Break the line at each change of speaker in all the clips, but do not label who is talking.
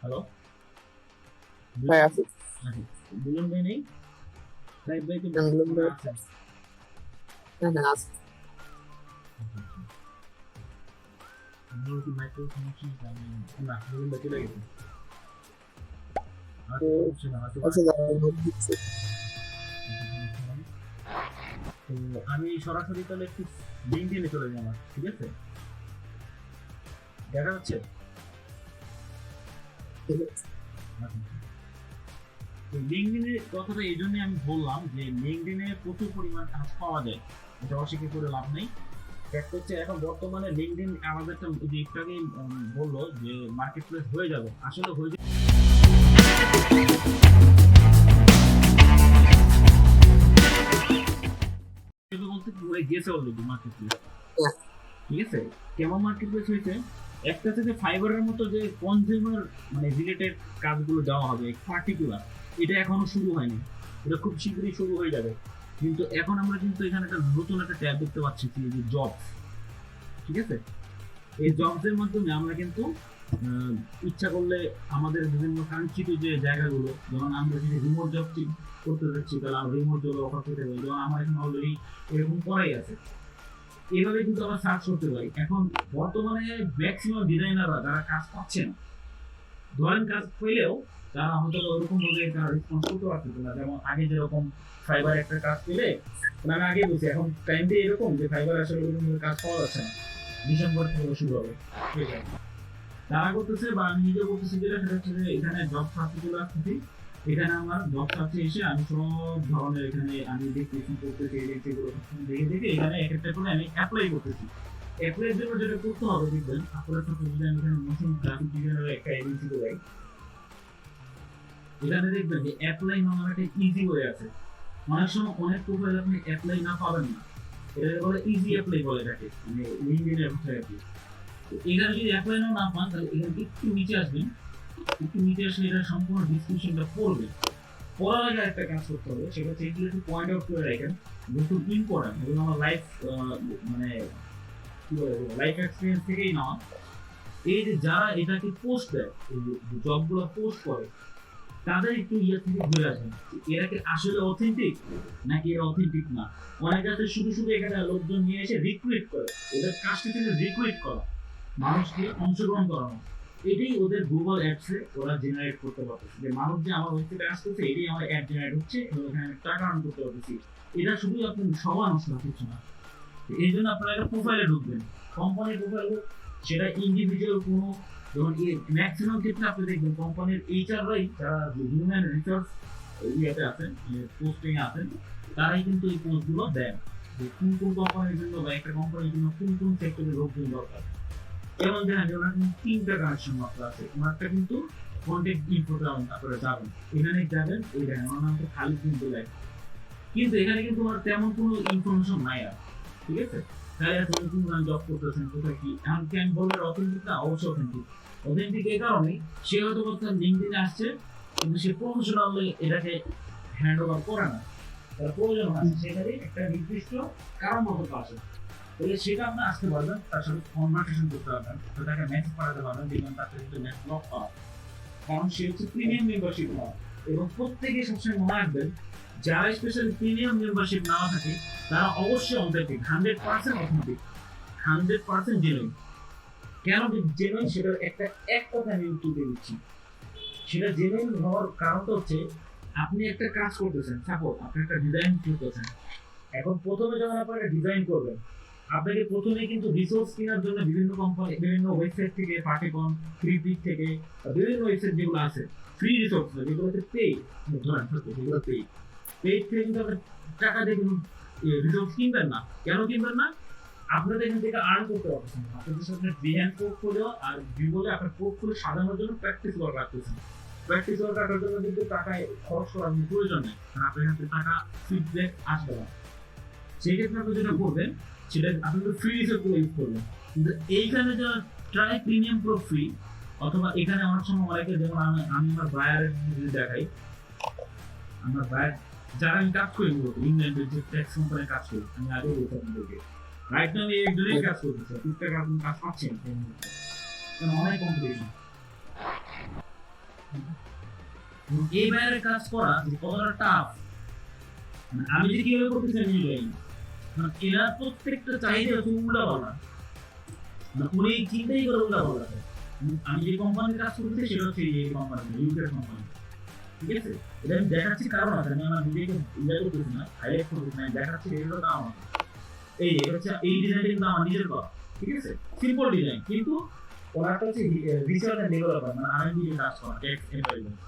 Hello,
হ্যাঁ, আছে।
দুজন ভাই নেই? সাহেব ভাই তো
আমি বললাম
মনে
যে,
আছেন।
হ্যাঁ, হ্যাঁ, আছে।
আমার কি মাইক্রো সমস্যা জানি না, দুজন ভাই চলে গেছে।
তো
হয়তো সমস্যা না, হয়তো
আচ্ছা, দাঁড়াও, নোট দিচ্ছি।
তো আমি সরাসরি তাহলে একটু লিঙ্কডইনে চলে যাই আমার, ঠিক আছে? দেখা যাচ্ছে?
ঠিক আছে।
আচ্ছা। তো লিঙ্কডইনের কথাটা এই জন্যই আমি বললাম যে লিঙ্কডইনে প্রচুর পরিমাণ কাজ পাওয়া যায়, এটা অস্বীকার করে লাভ নেই। ফ্যাক্ট হচ্ছে এখন বর্তমানে লিঙ্কডইন আমাদেরটা যে একটু আগেই বললো যে মার্কেট প্লেস হয়ে যাবে, আসলে হয়ে যাবে বলতে হয়ে গেছে অলরেডি মার্কেট প্লেস।
হ্যাঁ,
ঠিক আছে, কেমন মার্কেট প্লেস হয়েছে? একটা থেকে ফাইবারের মতো যে কনজিউমার মানে রিলেটেড কাজগুলো দেওয়া হবে পার্টিকুলার, এটা এখনো শুরু হয়নি, এটা খুব শীঘ্রই শুরু হয়ে যাবে। কিন্তু এখন আমরা কিন্তু এখানে একটা নতুন একটা ট্যাব দেখতে পাচ্ছি কি যে জব, ঠিক আছে? এই জবস এর মাধ্যমে আমরা কিন্তু আহ, ইচ্ছা করলে আমাদের বিভিন্ন কাঙ্ক্ষিত যে জায়গাগুলো, যেমন আমরা যদি রিমোট জব করতে যাচ্ছি তাহলে আমরা রিমোট জব অফার পেতে পারি, যেমন আমার এখানে অলরেডি এরকম করাই আছে। এইভাবে কিন্তু আমরা সার্চ করতে পারি। এখন বর্তমানে ম্যাক্সিমাম ডিজাইনাররা যারা কাজ পাচ্ছেন, ধরেন কাজ পেলেও তারা হয়তো ওরকম ভাবে তারা রেসপন্স করতে পারতেছে না, যেমন আগে যেরকম ফাইবার একটা কাজ পেলে, মানে আমি আগে বলছি এখন টাইম দিয়ে এরকম যে ফাইবার আসলে ওরকম ভাবে কাজ পাওয়া যাচ্ছে না, ডিসেম্বর থেকে শুরু হবে। ঠিক আছে, তারা করতেছে বা আমি নিজে করতেছি যেটা, সেটা হচ্ছে যে এখানে জব সার্চে চলে আসতেছি। এখানে আমার জব সার্চে এসে আমি সব ধরনের এখানে আমি দেখতেছি করতেছি এজেন্সিগুলো দেখে দেখে এখানে এক একটা করে আমি অ্যাপ্লাই করতেছি। অ্যাপ্লাইয়ের জন্য যেটা করতে হবে দেখবেন, আপনার সাথে যদি আমি এখানে নতুন গ্রাফিক ডিজাইনারের একটা এজেন্সি করাই, এখানে দেখবেন যে অ্যাপ্লাই নামের একটা ইজি ওয়ে আছে। অনেক সময় অনেক প্রোফাইল আপনি অ্যাপ্লাই না পাবেন না, এটা বলে ইজি অ্যাপ্লাই বলে এটাকে, মানে লিঙ্কডইনের ভাষায় আর কি। তো এখানে যদি অ্যাপ্লাই না পান তাহলে এখানে একটু নিচে আসবেন, একটু নিচে আসলে এটা সম্পূর্ণ ডিসক্রিপশনটা পড়বে। পড়ার আগে একটা কাজ করতে হবে, সেটা হচ্ছে এগুলো একটু পয়েন্ট আউট করে রাখেন, যেহেতু ইম্পর্টেন্ট এগুলো আমার লাইফ মানে কি বলে লাইফ এক্সপিরিয়েন্স থেকেই নেওয়া। এই যে যারা এটাকে পোস্ট দেয়, জবগুলো পোস্ট করে, তাদের একটু ইয়ে থেকে ঘুরে আসেন, এরা কি আসলে অথেন্টিক নাকি এরা অথেন্টিক না। অনেক আছে শুধু শুধু এখানে লোকজন নিয়ে এসে রিক্রুইট করে, ওদের কাজটি থেকে রিক্রুইট করা, মানুষকে অংশগ্রহণ করানো, এটাই ওদের গুগল অ্যাপসে ওরা জেনারেট করতে পারতেছে, যে মানুষ যে আমার ওয়েবসাইটে আসতেছে এটাই আমার অ্যাড জেনারেট হচ্ছে এবং এখানে আমি টাকা আর্ন করতে পারতেছি। এটা শুধু আপনি সবার নষ্ট কিছু না। এই জন্য আপনারা একটা প্রোফাইলে ঢুকবেন, কোম্পানির প্রোফাইল হোক, সেটা ইন্ডিভিজুয়াল কোনো, যেমন ম্যাক্সিমাম ক্ষেত্রে আপনি দেখবেন কোম্পানির এইচআররাই, যারা হিউম্যান রিসোর্স ইয়েতে আছেন, পোস্টিং আছেন, তারাই কিন্তু এই পোস্টগুলো দেন যে কোন কোন কোম্পানির জন্য বা একটা কোম্পানির জন্য কোন কোন সেক্টরের লোকজন দরকার। যেমন দেখেন যে ওনার কিন্তু তিনটা কানেকশন মাত্র আছে, ওনারটা কিন্তু কন্ট্যাক্ট ইনফোতে আপনারা যাবেন, এখানে যাবেন, এই দেখেন ওনার নাম তো খালি কিন্তু লেখা, কিন্তু এখানে কিন্তু ওনার তেমন কোনো ইনফরমেশন নাই আর। ঠিক আছে, তাই আপনি কোন জব করতেছেন, কোথায় কি, এমনকি আমি বলবো অথেন্টিক না, অবশ্যই অথেন্টিক। অথেন্টিক এই কারণেই সে হয়তো তার লিঙ্কডিনে আসছে, কিন্তু সে প্রফেশনালি এটাকে হ্যান্ড ওভার করে না, তার প্রয়োজন আছে সেখানে একটা নির্দিষ্ট কারণ মতো আসে, তাহলে সেটা আপনি আসতে পারবেন, তার সাথে কনভারসেশন করতে পারবেন, তো তাকে মেসেজ পাঠাতে পারবেন, দেখবেন তার সাথে মেসেজ ব্লক পাওয়া, কারণ সে হচ্ছে প্রিমিয়াম মেম্বারশিপ হওয়া। এবং প্রত্যেকে সবসময় মনে রাখবেন, যারা স্পেশালি প্রিমিয়াম মেম্বারশিপ নেওয়া থাকে তারা অবশ্যই অথেন্টিক, 100% অথেন্টিক, 100% জেনুইন। কেন জেনুইন সেটার একটা এক কথা আমি উত্তর দিয়ে দিচ্ছি। সেটা জেনুইন হওয়ার কারণটা হচ্ছে, আপনি একটা কাজ করতেছেন, সাপোজ আপনি একটা ডিজাইন করতেছেন, এখন প্রথমে যখন আপনি একটা ডিজাইন করবেন, আপনাকে প্রথমে কিন্তু রিসোর্স কেনার জন্য বিভিন্ন কোম্পানি, বিভিন্ন ওয়েবসাইট থেকে, পার্টিকন, ফ্রি পিক থেকে, বিভিন্ন ওয়েবসাইট যেগুলো আছে, ফ্রি রিসোর্স যেগুলোতে পে, ধরেন যেগুলো পে, পেইড থেকে কিন্তু আপনি টাকা দিয়ে কিন্তু রিসোর্স কিনবেন না। কেন কিনবেন না? আপনাদের এখান থেকে আর্ন করতে পারছেন, আপনাদের সাথে বিহ্যান্ড পোর্টফোলিও আর গুগলে আপনার পোর্টফোলিও সাজানোর জন্য প্র্যাকটিস ওয়ার্ক রাখতেছেন। প্র্যাকটিস ওয়ার্ক রাখার জন্য কিন্তু টাকায় খরচ করার প্রয়োজন নেই, কারণ আপনার এখান থেকে টাকা ফিডব্যাক আসবে না। সেই ক্ষেত্রে আপনি যেটা করবেন, সেটা আপনি তো ফ্রি রিসোর্স গুলো ইউজ করবেন। কিন্তু এইখানে যারা ট্রাই প্রিমিয়াম প্রো ফ্রি, অথবা এখানে অনেক সময় অনেকে, যেমন আমি আমার বায়ারের যদি দেখাই, আমার বায়ার যারা আমি কাজ করি মূলত ইংল্যান্ডের যে ট্যাক্স কোম্পানির কাজ করি, আমি আগে বলছি আপনাদেরকে, রাইট নাও এই একজনেই কাজ করতেছে, টুকটাক আপনি কাজ পাচ্ছেন এই মুহূর্তে, কারণ অনেক কম্পিটিশন। এবং এই বাইরে কাজ করা যে কতটা টাফ, আমি যে কিভাবে করতেছি আমি জানি না। এরা প্রত্যেকটা চাহিদা হচ্ছে উল্টা পাল্টা, উনি চিন্তাই করে উল্টা পাল্টা। আমি যে কোম্পানির কাজ করতেছি সেটা হচ্ছে এই কোম্পানি, ইউকের কোম্পানি, ঠিক আছে? এটা আমি দেখাচ্ছি কারণ আছে, আমি আমার নিজেকে ইয়ে করতেছি না, হাইলাইট করতেছি না, আমি দেখাচ্ছি এগুলো কারণ আছে। এই এটা হচ্ছে এই ডিজাইনটা কিন্তু আমার নিজের করা, ঠিক আছে? সিম্পল ডিজাইন, কিন্তু ওনারটা হচ্ছে রিসার্চ এন্ড ডেভেলপমেন্ট, মানে আরএনডি এর কাজ করা, টেক্সট এনভায়রনমেন্ট।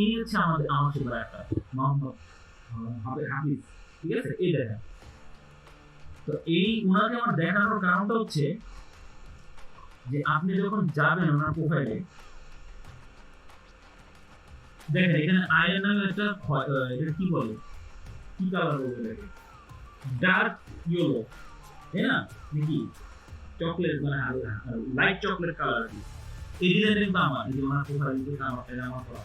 এই হচ্ছে আমার সুপার একটা মোহাম্মদ হাফিজ, ঠিক আছে? এই দেখেন, তো এই ওনাকে আমার দেখানোর কারণটা হচ্ছে যে আপনি যখন যাবেন ওনার প্রোফাইলে, দেখেন এখানে আয়রন নামে একটা এটা কি বলে, কি কালার বলে এটাকে, ডার্ক ইয়েলো, তাই না? নাকি চকলেট, মানে লাইট চকলেট কালার আর কি। এই ডিজাইনটা কিন্তু আমার, এই যে ওনার প্রোফাইল কিন্তু আমার করা,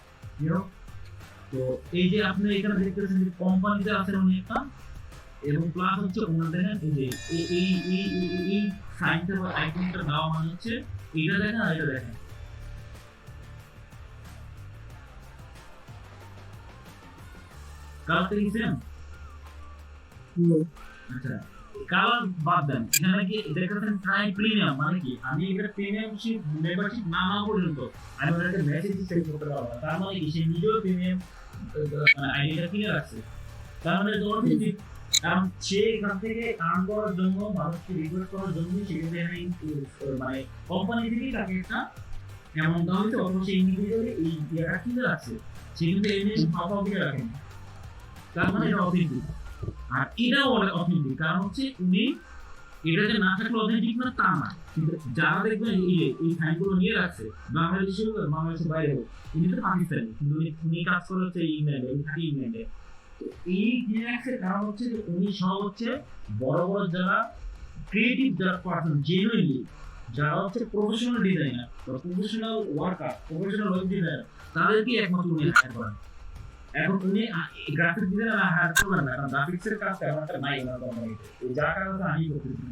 তো এই যে আপনি এখানে দেখতেছেন যে কোম্পানিতে আছেন উনি একটা, এবং প্লাস হচ্ছে ওনার দেখেন এই যে এই সাইনটা বা আইকনটা দেওয়া মানে হচ্ছে এটা দেখেন আর এটা দেখেন, কালারটা কি সেম? আচ্ছা, কালার বাদ দেন, এখানে কি দেখতেছেন ট্রাই প্রিমিয়াম, মানে কি আমি এটা প্রিমিয়ামশিপ মেম্বারশিপ না না পর্যন্ত আমি ওনাকে মেসেজ সেন্ড করতে পারবো না। তার মানে কি সে নিজেও প্রিমিয়াম আইডিটা কিনে রাখছে, তার মানে কারণ সে এখান থেকে আর্ন করার জন্য, মানুষকে রিকোয়েস্ট করার জন্য সে কিন্তু মানে কোম্পানি থেকেই তাকে একটা অ্যামাউন্ট দেওয়া হয়েছে, অথবা সে ইন্ডিভিজুয়ালি এই ইয়েটা কিনে রাখছে, সে কিন্তু এমনি ফাঁকা কিনে রাখেন, তার মানে এটা অথেন্টিক। আর এটাও অথেন্টিক, কারণ হচ্ছে উনি এটা যে না থাকলে অথেন্টিক না তা না, কিন্তু যারা দেখবেন এই ফাইলগুলো নিয়ে রাখছে, বাংলাদেশের বাইরে হোক, উনি তো পাকিস্তানি, কিন্তু উনি কাজ করে হচ্ছে ইংল্যান্ডে, উনি থাকে ইংল্যান্ডে। এই জিনিসের কারণ হচ্ছে যে উনি সব হচ্ছে বড় বড় যারা ক্রিয়েটিভ, যারা পার্সন জেনুইনলি, যারা হচ্ছে প্রফেশনাল ডিজাইনার বা professional worker, professional web designer, তাদেরকে একমাত্র উনি হায়ার করেন। এখন উনি গ্রাফিক ডিজাইনার হায়ার করবেন না, কারণ গ্রাফিক্সের কাজ তেমন একটা নাই ওনার কোম্পানিতে, যার কারণে আমি করতেছি,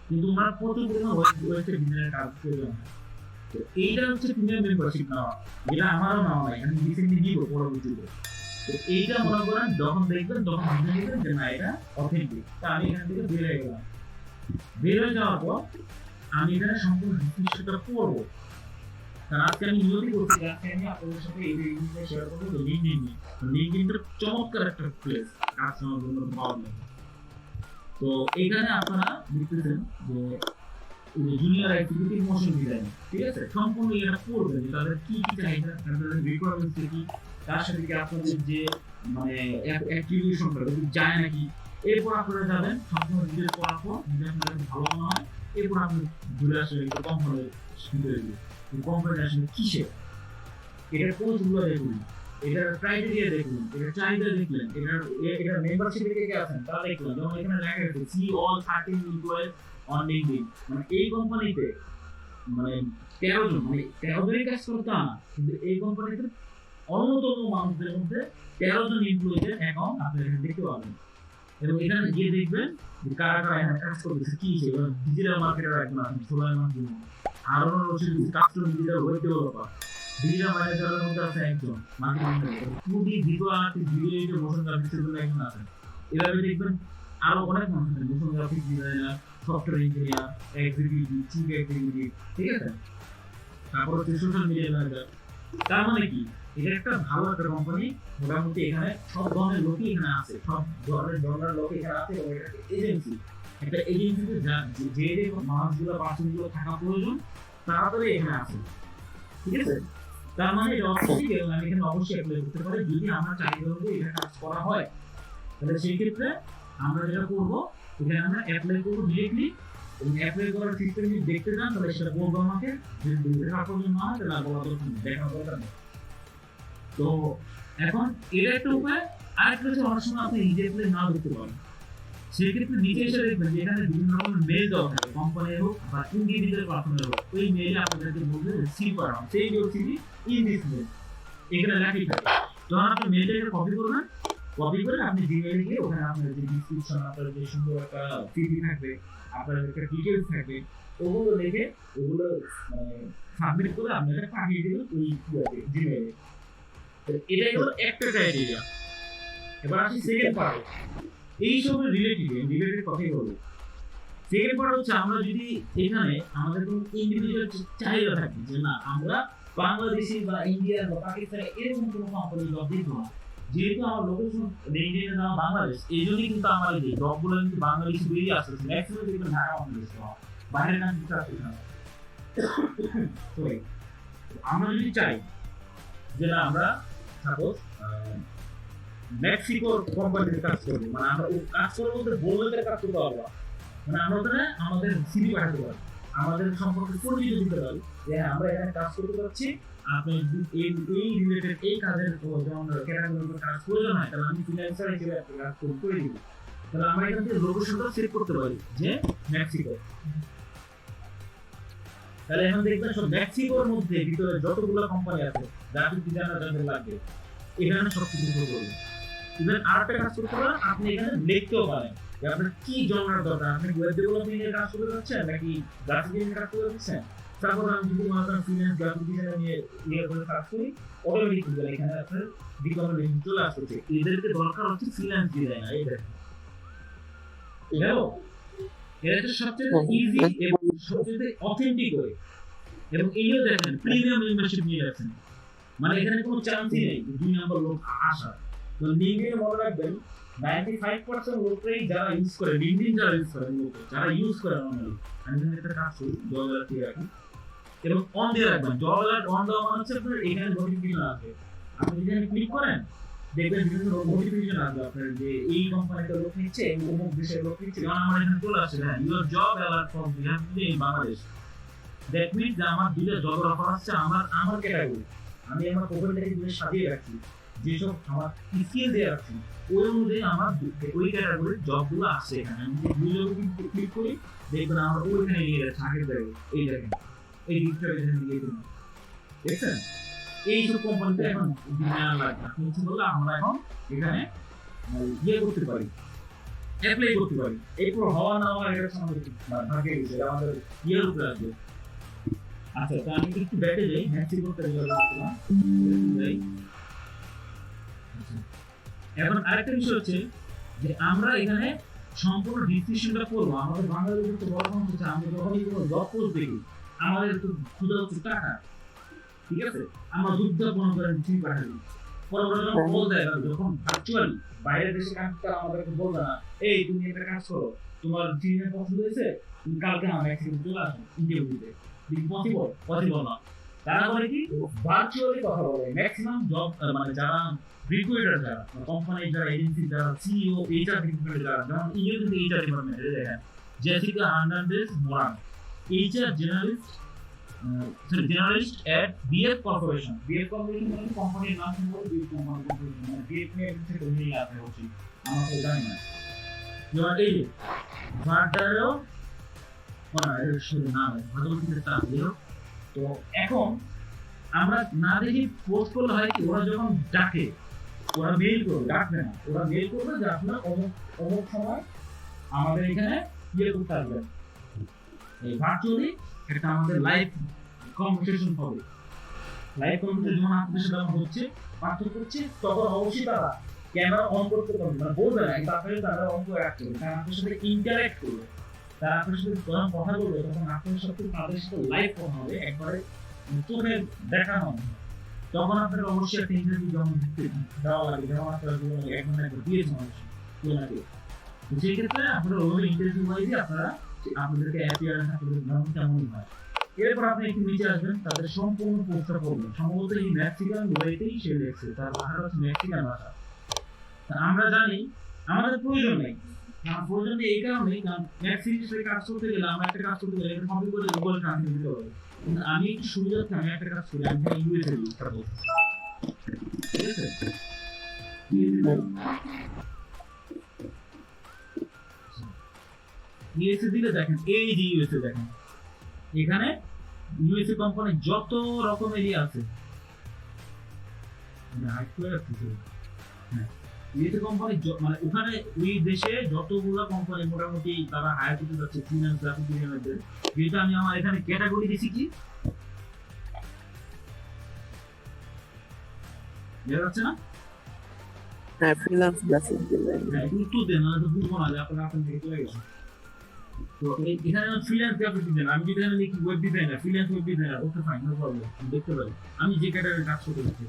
কিন্তু ওনার প্রচুর পরিমাণ ওয়েবসাইট ডিজাইনের কাজ প্রয়োজন হয়। তো এইটা হচ্ছে প্রিমিয়াম মেম্বারশিপ নেওয়া, যেটা আমারও নেওয়া নাই, আমি রিসেন্টলি দিব পরবর্তীতে। তো এইটা মনে করেন যখন দেখবেন তখন বুঝে নেবেন যে না এটা অথেন্টিক। তা আমি এখান থেকে বের হয়ে গেলাম, বের হয়ে যাওয়ার পর আমি এখানে সম্পূর্ণ ডিসক্রিপশনটা পড়বো, কারণ আজকে আমি নিয়তি করতে যাচ্ছি, আমি আপনাদের সাথে এই জিনিসটা শেয়ার করবো। তো লিঙ্কডিনটা চমৎকার একটা প্লেস কাজ করার জন্য, ভালো লাগে। তো এখানে আপনারা দেখতেছেন যে জুনিয়র অ্যাক্টিভিটি মোশন ডিজাইন, ঠিক আছে? সম্পূর্ণ এটা পড়বেন যে তাদের কি কি চাহিদা, তাদের রিকোয়ারমেন্টস কি, তার সাথে কি আপনাদের যে মানে অ্যাক্টিভিশনটা যায় নাকি। এরপর আপনারা যাবেন সম্পূর্ণ ডিটেলস করার পর, যদি আপনাদের ভালো মনে হয় এরপর আপনি ঘুরে আসলে একটু কোম্পানি শুনতে হবে, কোম্পানি আসলে কিসে, এটার কোর্সগুলো দেখুন, এটার ক্রাইটেরিয়া দেখুন, এটার চাহিদা দেখলেন, এটার মেম্বারশিপ কে কে আছেন তা দেখলেন। যেমন এখানে লেখা আছে see all 13 employees on LinkedIn, মানে এই কোম্পানিতে মানে 13 জন, মানে 13 জনই কাজ করতে না, কিন্তু এই কোম্পানিতে অন্যতম মানুষদের মধ্যে 13 জন এমপ্লয়িজের অ্যাকাউন্ট আপনি এখানে দেখতে পাবেন। এবং এখানে গিয়ে দেখবেন যে কারা কারা এখানে কাজ করতেছে, কি সেগুলো ডিজিটাল মার্কেটার একজন আছেন Sulaiman Jumu, Harun Rashid customer digital web developer, digital ম্যানেজারের মধ্যে আছে একজন, marketing 2D video artist, video editor, motion গ্রাফিক্সের জন্য একজন আছেন। এভাবে দেখবেন আরো অনেক মানুষ আছেন, motion graphics designer, software engineer, executive, chief executive, ঠিক আছে? তারপর হচ্ছে সোশ্যাল মিডিয়া ম্যানেজার। তার মানে কি এটা একটা ভালো একটা কোম্পানি, মোটামুটি এখানে সব ধরনের লোকই এখানে আছে, সব ধরনের লোক এখানে আছে, এবং এটা এজেন্সি, একটা এজেন্সিতে যে যে মানুষগুলো পার্সনগুলো থাকা প্রয়োজন তাড়াতাড়ি এখানে আছে, ঠিক আছে? তার মানে এটা অবশ্যই আমি এখানে অবশ্যই অ্যাপ্লাই করতে পারি, যদি আমার চাহিদা অনুযায়ী এটা কাজ করা হয়, তাহলে সেই ক্ষেত্রে আমরা যেটা করবো এখানে আমরা অ্যাপ্লাই করবো ডিরেক্টলি, এবং অ্যাপ্লাই করার সিস্টেম যদি দেখতে চান তাহলে সেটা বলবো আমাকে, যদি দেখা প্রয়োজন না হয় তাহলে বলা দরকার নেই, দেখা দরকার নেই। তো এখন এটা একটা উপায়। আরেকটা হচ্ছে অনেক সময় আপনি নিজে অ্যাপ্লাই না করতে পারেন, সেক্ষেত্রে নিচে এসে দেখবেন যে এখানে বিভিন্ন রকমের মেল দেওয়া থাকে, কোম্পানির হোক বা ইন্ডিভিজুয়াল পার্সনের হোক, ওই মেলে আপনাদেরকে বলবে রিসিভ করা সেই সিভি ইন দিস মেল, এখানে লেখাই থাকে। যখন আপনি মেলটাকে কপি করবেন, কপি করে আপনি জিমেইলে গিয়ে ওখানে আপনার যে ডিসক্রিপশন, আপনার যে সুন্দর একটা সিভি থাকবে, আপনার একটা ডিটেলস থাকবে, ওগুলো লিখে ওগুলো মানে সাবমিট করে আপনি এটা পাঠিয়ে দেবেন ওই জিমেইলে। এটাই হলো একটা ক্রাইটেরিয়া। এবার আসি সেকেন্ড পার্ট, এই সবের রিলেটেড কথাই বলবো। সেকেন্ড পার্ট হচ্ছে আমরা যদি এখানে আমাদের কোনো ইন্ডিভিজুয়াল চাহিদা থাকে যে না আমরা বাংলাদেশি বা ইন্ডিয়া বা পাকিস্তানে এরকম কোনো কোম্পানি জব দিব না, যেহেতু আমার লোকেশন ইন্ডিয়ার নাম বাংলাদেশ, এই জন্যই কিন্তু আমার এই জবগুলো কিন্তু বাংলাদেশি বেরিয়ে আসতেছে, ম্যাক্সিমাম কিন্তু ঢাকা বাংলাদেশ বাইরের কান্ট্রি আসছে না। আমরা যদি চাই যে না আমরা সাপোজ মেক্সিকোর কোম্পানিতে কাজ করবো, মানে আমরা কাজ করবো বলতে বললে কাজ করতে পারবো, মানে আমরা ওখানে আমাদের সিভি পাঠাতে পারি, আমাদের সম্পর্কে পরিচিত দিতে পারি যে হ্যাঁ আমরা এখানে কাজ করতে পারছি, আপনি এই রিলেটেড এই কাজের যেমন ক্যাটাগরির কাজ প্রয়োজন হয় তাহলে আমি ফ্রিল্যান্সার হিসেবে একটা কাজ করে দিব। তাহলে আমরা এখান থেকে লোকেশনটা সেট করতে পারি যে মেক্সিকো। তাহলে এখন দেখবেন সব মেক্সিকোর মধ্যে ভিতরে যতগুলো কোম্পানি আছে গ্রাফিক ডিজাইনার যাদের লাগবে এখানে সব কিছু করবে। ইভেন আরেকটা কাজ করতে পারেন, আপনি এখানে লিখতেও পারেন যে আপনার কি জনরার দরকার, আপনি ওয়েব ডেভেলপমেন্ট এর কাজ করতে যাচ্ছেন নাকি গ্রাফিক ডিজাইনের কাজ করতে যাচ্ছেন। তারপর আমি যদি মনে করেন ফ্রিল্যান্স গ্রাফিক ডিজাইনার নিয়ে করে কাজ করি, অটোমেটিক এখানে আপনার ডিপ্লোমা লিঙ্ক চলে আসছে। এদেরকে দরকার হচ্ছে ফ্রিল্যান্স ডিজাইনার। এদের এটা হচ্ছে সবচেয়ে ইজি এবং সবচেয়ে অথেন্টিক ওয়ে। এবং এইও দেখেন প্রিমিয়াম মেম্বারশিপ নিয়ে রাখছেন, মানে এখানে কোনো চান্সই নেই দুই নম্বর লোক আসা। তো লিঙ্কডিনে মনে রাখবেন 95% লোকরাই যারা ইউজ করে, লিঙ্কডিন যারা ইউজ করে, যারা ইউজ করে নর্মালি, আমি এখানে একটা কাজ করি জব অ্যালার্ট দিয়ে রাখি এবং অন দিয়ে রাখবেন। জব অ্যালার্ট অন দেওয়া মানে হচ্ছে আপনার এখানে নোটিফিকেশন আসবে, আপনি যদি এখানে ক্লিক করেন দেখবেন বিভিন্ন নোটিফিকেশন আসবে আপনার যে এই কোম্পানিতে লোক নিচ্ছে, অমুক দেশের লোক নিচ্ছে। যেমন আমার এখানে চলে আসছে হ্যাঁ your job alert from Bangladesh. That means যে আমার দুটো জবের অফার আসছে আমার ক্যাটাগরি, আমি আমার প্রোফাইলটাকে দিলে সাজিয়ে রাখছি, যেসব আমার স্কিল দিয়ে রাখছি ওই অনুযায়ী আমার ওই ক্যাটাগরির জবগুলো আসছে এখানে। আমি যদি দুই কিন্তু ক্লিক করি দেখবেন আমার ওইখানে নিয়ে যাচ্ছে আগের জায়গায়। এই দেখেন এই দিকটা এখানে নিয়ে যাবেন, দেখছেন এইসব কোম্পানিতে এখন ডিমান্ড লাগবে। আপনি হচ্ছে বললে আমরা এখন এখানে ইয়ে করতে পারি, অ্যাপ্লাই করতে পারি। এরপর হওয়া না হওয়া এটা আমাদের ভাগ্যে গেছে, আমাদের ইয়ের উপরে আসবে। আচ্ছা তো আমি একটু ব্যাটে যাই, মেক্সিকোতে যাই। এখন আরেকটা বিষয় হচ্ছে যে আমরা এখানে সম্পূর্ণ ডিসিশনটা করবো। আমাদের বাংলাদেশের তো বড় সমস্যা হচ্ছে আমরা যখনই কোনো জব পোস্ট দেখি আমাদের একটু ক্ষুদা হচ্ছে টাকা, ঠিক আছে, আমরা যুদ্ধ মনে করেন ঠিক পাঠাই পরে ওরা যখন বল দেয় যখন ভার্চুয়ালি বাইরের দেশে কাজ করা আমাদেরকে বলবে না এই তুমি একটা কাজ করো তোমার জিনিস পছন্দ হয়েছে তুমি কালকে আমার মেক্সিকো চলে আসো ইন্টারভিউ দিতে, পসিবল না। তারা করে কি ভার্চুয়ালি কথা বলে ম্যাক্সিমাম জব, মানে যারা রিক্রুটার, যারা কোম্পানির যারা এজেন্সি, যারা সিইও, এইচআর ডিপার্টমেন্ট, যারা যেমন ইউ কিন্তু এইচআর ডিপার্টমেন্টে দেখেন Jessica Hernandez Moran, HR generalist at BF corporation. BF corporation মানে কোম্পানির নাম শুনবো, বিএফ কোম্পানি মানে বিএফ নিয়ে থেকে নিয়ে আসে হচ্ছে আমরা তো জানি না। এবার এই ভার্টারও তো এখন আমরা না দেখি পোস্ট করলে হয় কি ওরা যখন ডাকে ওরা মেইল করবে, ডাকবে না, ওরা মেইল করবে যে আপনার অমুক সময় আমাদের এখানে ইয়ে করতে আসবে, এই ভার্চুয়ালি এটা আমাদের লাইভ কনভারসেশন হবে। লাইভ কনভারসেশন যখন আপনাদের সাথে হচ্ছে পার্থক্য করছে তখন অবশ্যই তারা ক্যামেরা অন করতে পারবে, মানে বলবে না কিন্তু আপনাদের তারা অন করে রাখতে হবে, তারা আপনার সাথে ইন্টারঅ্যাক্ট করবে, তারা আপনার সাথে যখন কথা বলবে তখন আপনার সাথে তাদের সাথে লাইভ কথা হবে, একবারে চোখে দেখানো হবে। তখন আপনাদের অবশ্যই একটা ইন্টারভিউ যেমন দেওয়া লাগে, যেমন আপনারা এক ঘন্টা একবার দিয়েছেন অবশ্যই, সেই ক্ষেত্রে আপনারা ওই ইন্টারভিউ ওয়াইজে আপনারা আপনাদেরকে অ্যাপিয়ারেন্স আপনাদের ধরন কেমন হয়। এরপর আপনি একটু নিচে আসবেন, তাদের সম্পূর্ণ পোস্টটা করবেন, সম্ভবত এই মেক্সিকান ওয়েতেই সে লেখছে, তার ভাষাটা হচ্ছে মেক্সিকান ভাষা। আমরা জানি আমাদের প্রয়োজন নেই, প্রয়োজন নেই এই কারণেই কারণ মেক্সিকান কাজ করতে গেলে আমরা একটা কাজ করতে গেলে এটা কপি করে গুগল ট্রান্সলেট দিতে হবে। আমি একটু সুবিধার্থে আমি একটা কাজ করি, আমি ইউএসএ দিই, ঠিক আছে, ইউএসএ দিলে দেখেন এই যে ইউএসএ দেখেন এখানে ইউএসএ কোম্পানির যত রকমেরই আছে, ইউএসএ কোম্পানি মানে ওখানে ওই দেশে যতগুলো কোম্পানি মোটামুটি তারা হায়ার করতে যাচ্ছে ফিনান্স গ্রাফিক ডিজাইনারদের, যেটা আমি আমার এখানে ক্যাটাগরি দিছি কি দেখা যাচ্ছে না?
হ্যাঁ, ফ্রিল্যান্স গ্রাফিক ডিজাইন।
হ্যাঁ, একটু দেন, না তো বুঝবো না যে আপনার থেকে চলে গেছে। তো এখানে ফ্রিল্যান্স গ্রাফিক ডিজাইন, আমি যদি এখানে লিখি web designer, freelance web designer, okay fine, no problem, দেখতে পারি আমি যে ক্যাটাগরির কাজ করতে যাচ্ছি।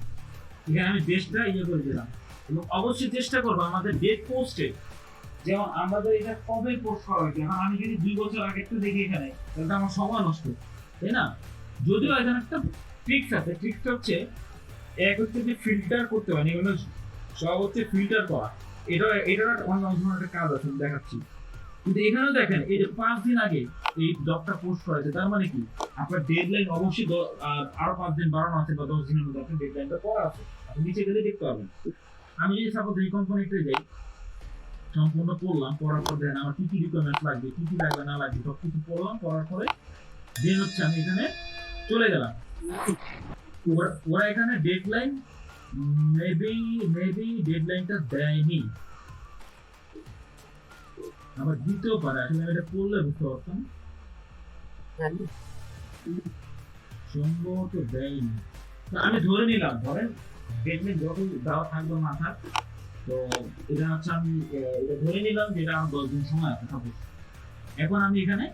এখানে আমি ডেটটা করে দিলাম, এবং অবশ্যই চেষ্টা করবো আমাদের ডেট পোস্টে, যেমন আমাদের এটা কবে পোস্ট করা হয়েছে। এখন আমি যদি 2 বছর আগে একটু দেখি এখানে, তাহলে আমার সময় নষ্ট, তাই না? যদিও এখানে একটা ট্রিক্স আছে, ট্রিক্সটা হচ্ছে এক হচ্ছে যে ফিল্টার করতে পারি, এগুলো সব হচ্ছে ফিল্টার করা। এটার অন্য ধরনের কাজ আছে, আমি দেখাচ্ছি। কিন্তু এখানেও দেখেন, এই যে 5 দিন আগে এই জবটা পোস্ট করা হয়েছে, তার মানে কি আপনার ডেডলাইন অবশ্যই আরো 5 দিন বাড়ানো আছে, বা 10 দিনের মধ্যে আপনার ডেডলাইনটা করা আছে, আপনি নিচে গেলে দেখতে পাবেন। আমি যদি সাপোজ এই কোম্পানিতে যাই, সম্পূর্ণ পড়লাম, পড়ার পর দেখেন আমার কি কি রিকোয়ারমেন্ট লাগবে, কি কি লাগবে না লাগবে, সব কিছু পড়লাম, পড়ার পরে দেন হচ্ছে আমি এখানে চলে গেলাম। ওরা এখানে ডেডলাইন মেবি ডেডলাইনটা দেয়নি, আবার দিতেও পারে, আসলে আমি এটা পড়লে বুঝতে পারতাম,
হ্যাঁ,
সম্ভবত দেয়নি। তো আমি ধরে নিলাম, ধরেন ডেডলাইন যত দেওয়া থাকবে না থাক, তো এটা হচ্ছে আমি এটা ধরে নিলাম যে এটা আমার 10 দিন সময় আছে সাপোজ। এখন আমি এখানে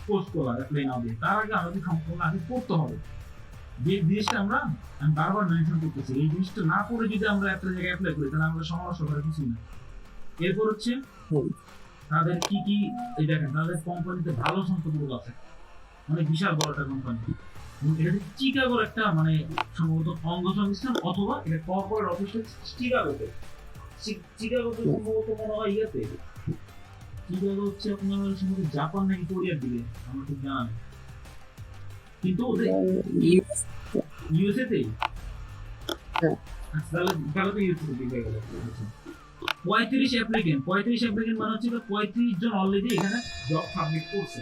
পোস্ট করলাম অ্যাপ্লাই নাও দিয়ে, তার আগে আমাকে সম্পূর্ণ আগে করতে হবে। যে জিনিসটা আমি বারবার মেনশন করতেছি, এই জিনিসটা না করে যদি আমরা একটা জায়গায় অ্যাপ্লাই করি, তাহলে আমরা সমস্যা করার কিছুই না। এরপর হচ্ছে তাদের কি কি, এই দেখেন তাদের কোম্পানিতে ভালো সংখ্যক লোক আছে, মানে বিশাল বড় একটা কোম্পানি। এটা চিকাগোর একটা মানে সম্ভবত অঙ্গ সংস্থান, অথবা এটা কর্পোরেট অফিসটা চিকাগোতে। চিকাগোতে সম্ভবত মনে হয় ইয়েতে, চিকাগো হচ্ছে আপনার সম্ভবত জাপান নাকি কোরিয়ার দিকে, আমার ঠিক জানা নেই। কিন্তু ওদের ইউএসএ তেই, তাহলে তো ইউএসএ দিকে গেল। 35 অ্যাপ্লিকেন্ট মানে হচ্ছে 35 জন অলরেডি এখানে জব সাবমিট করছে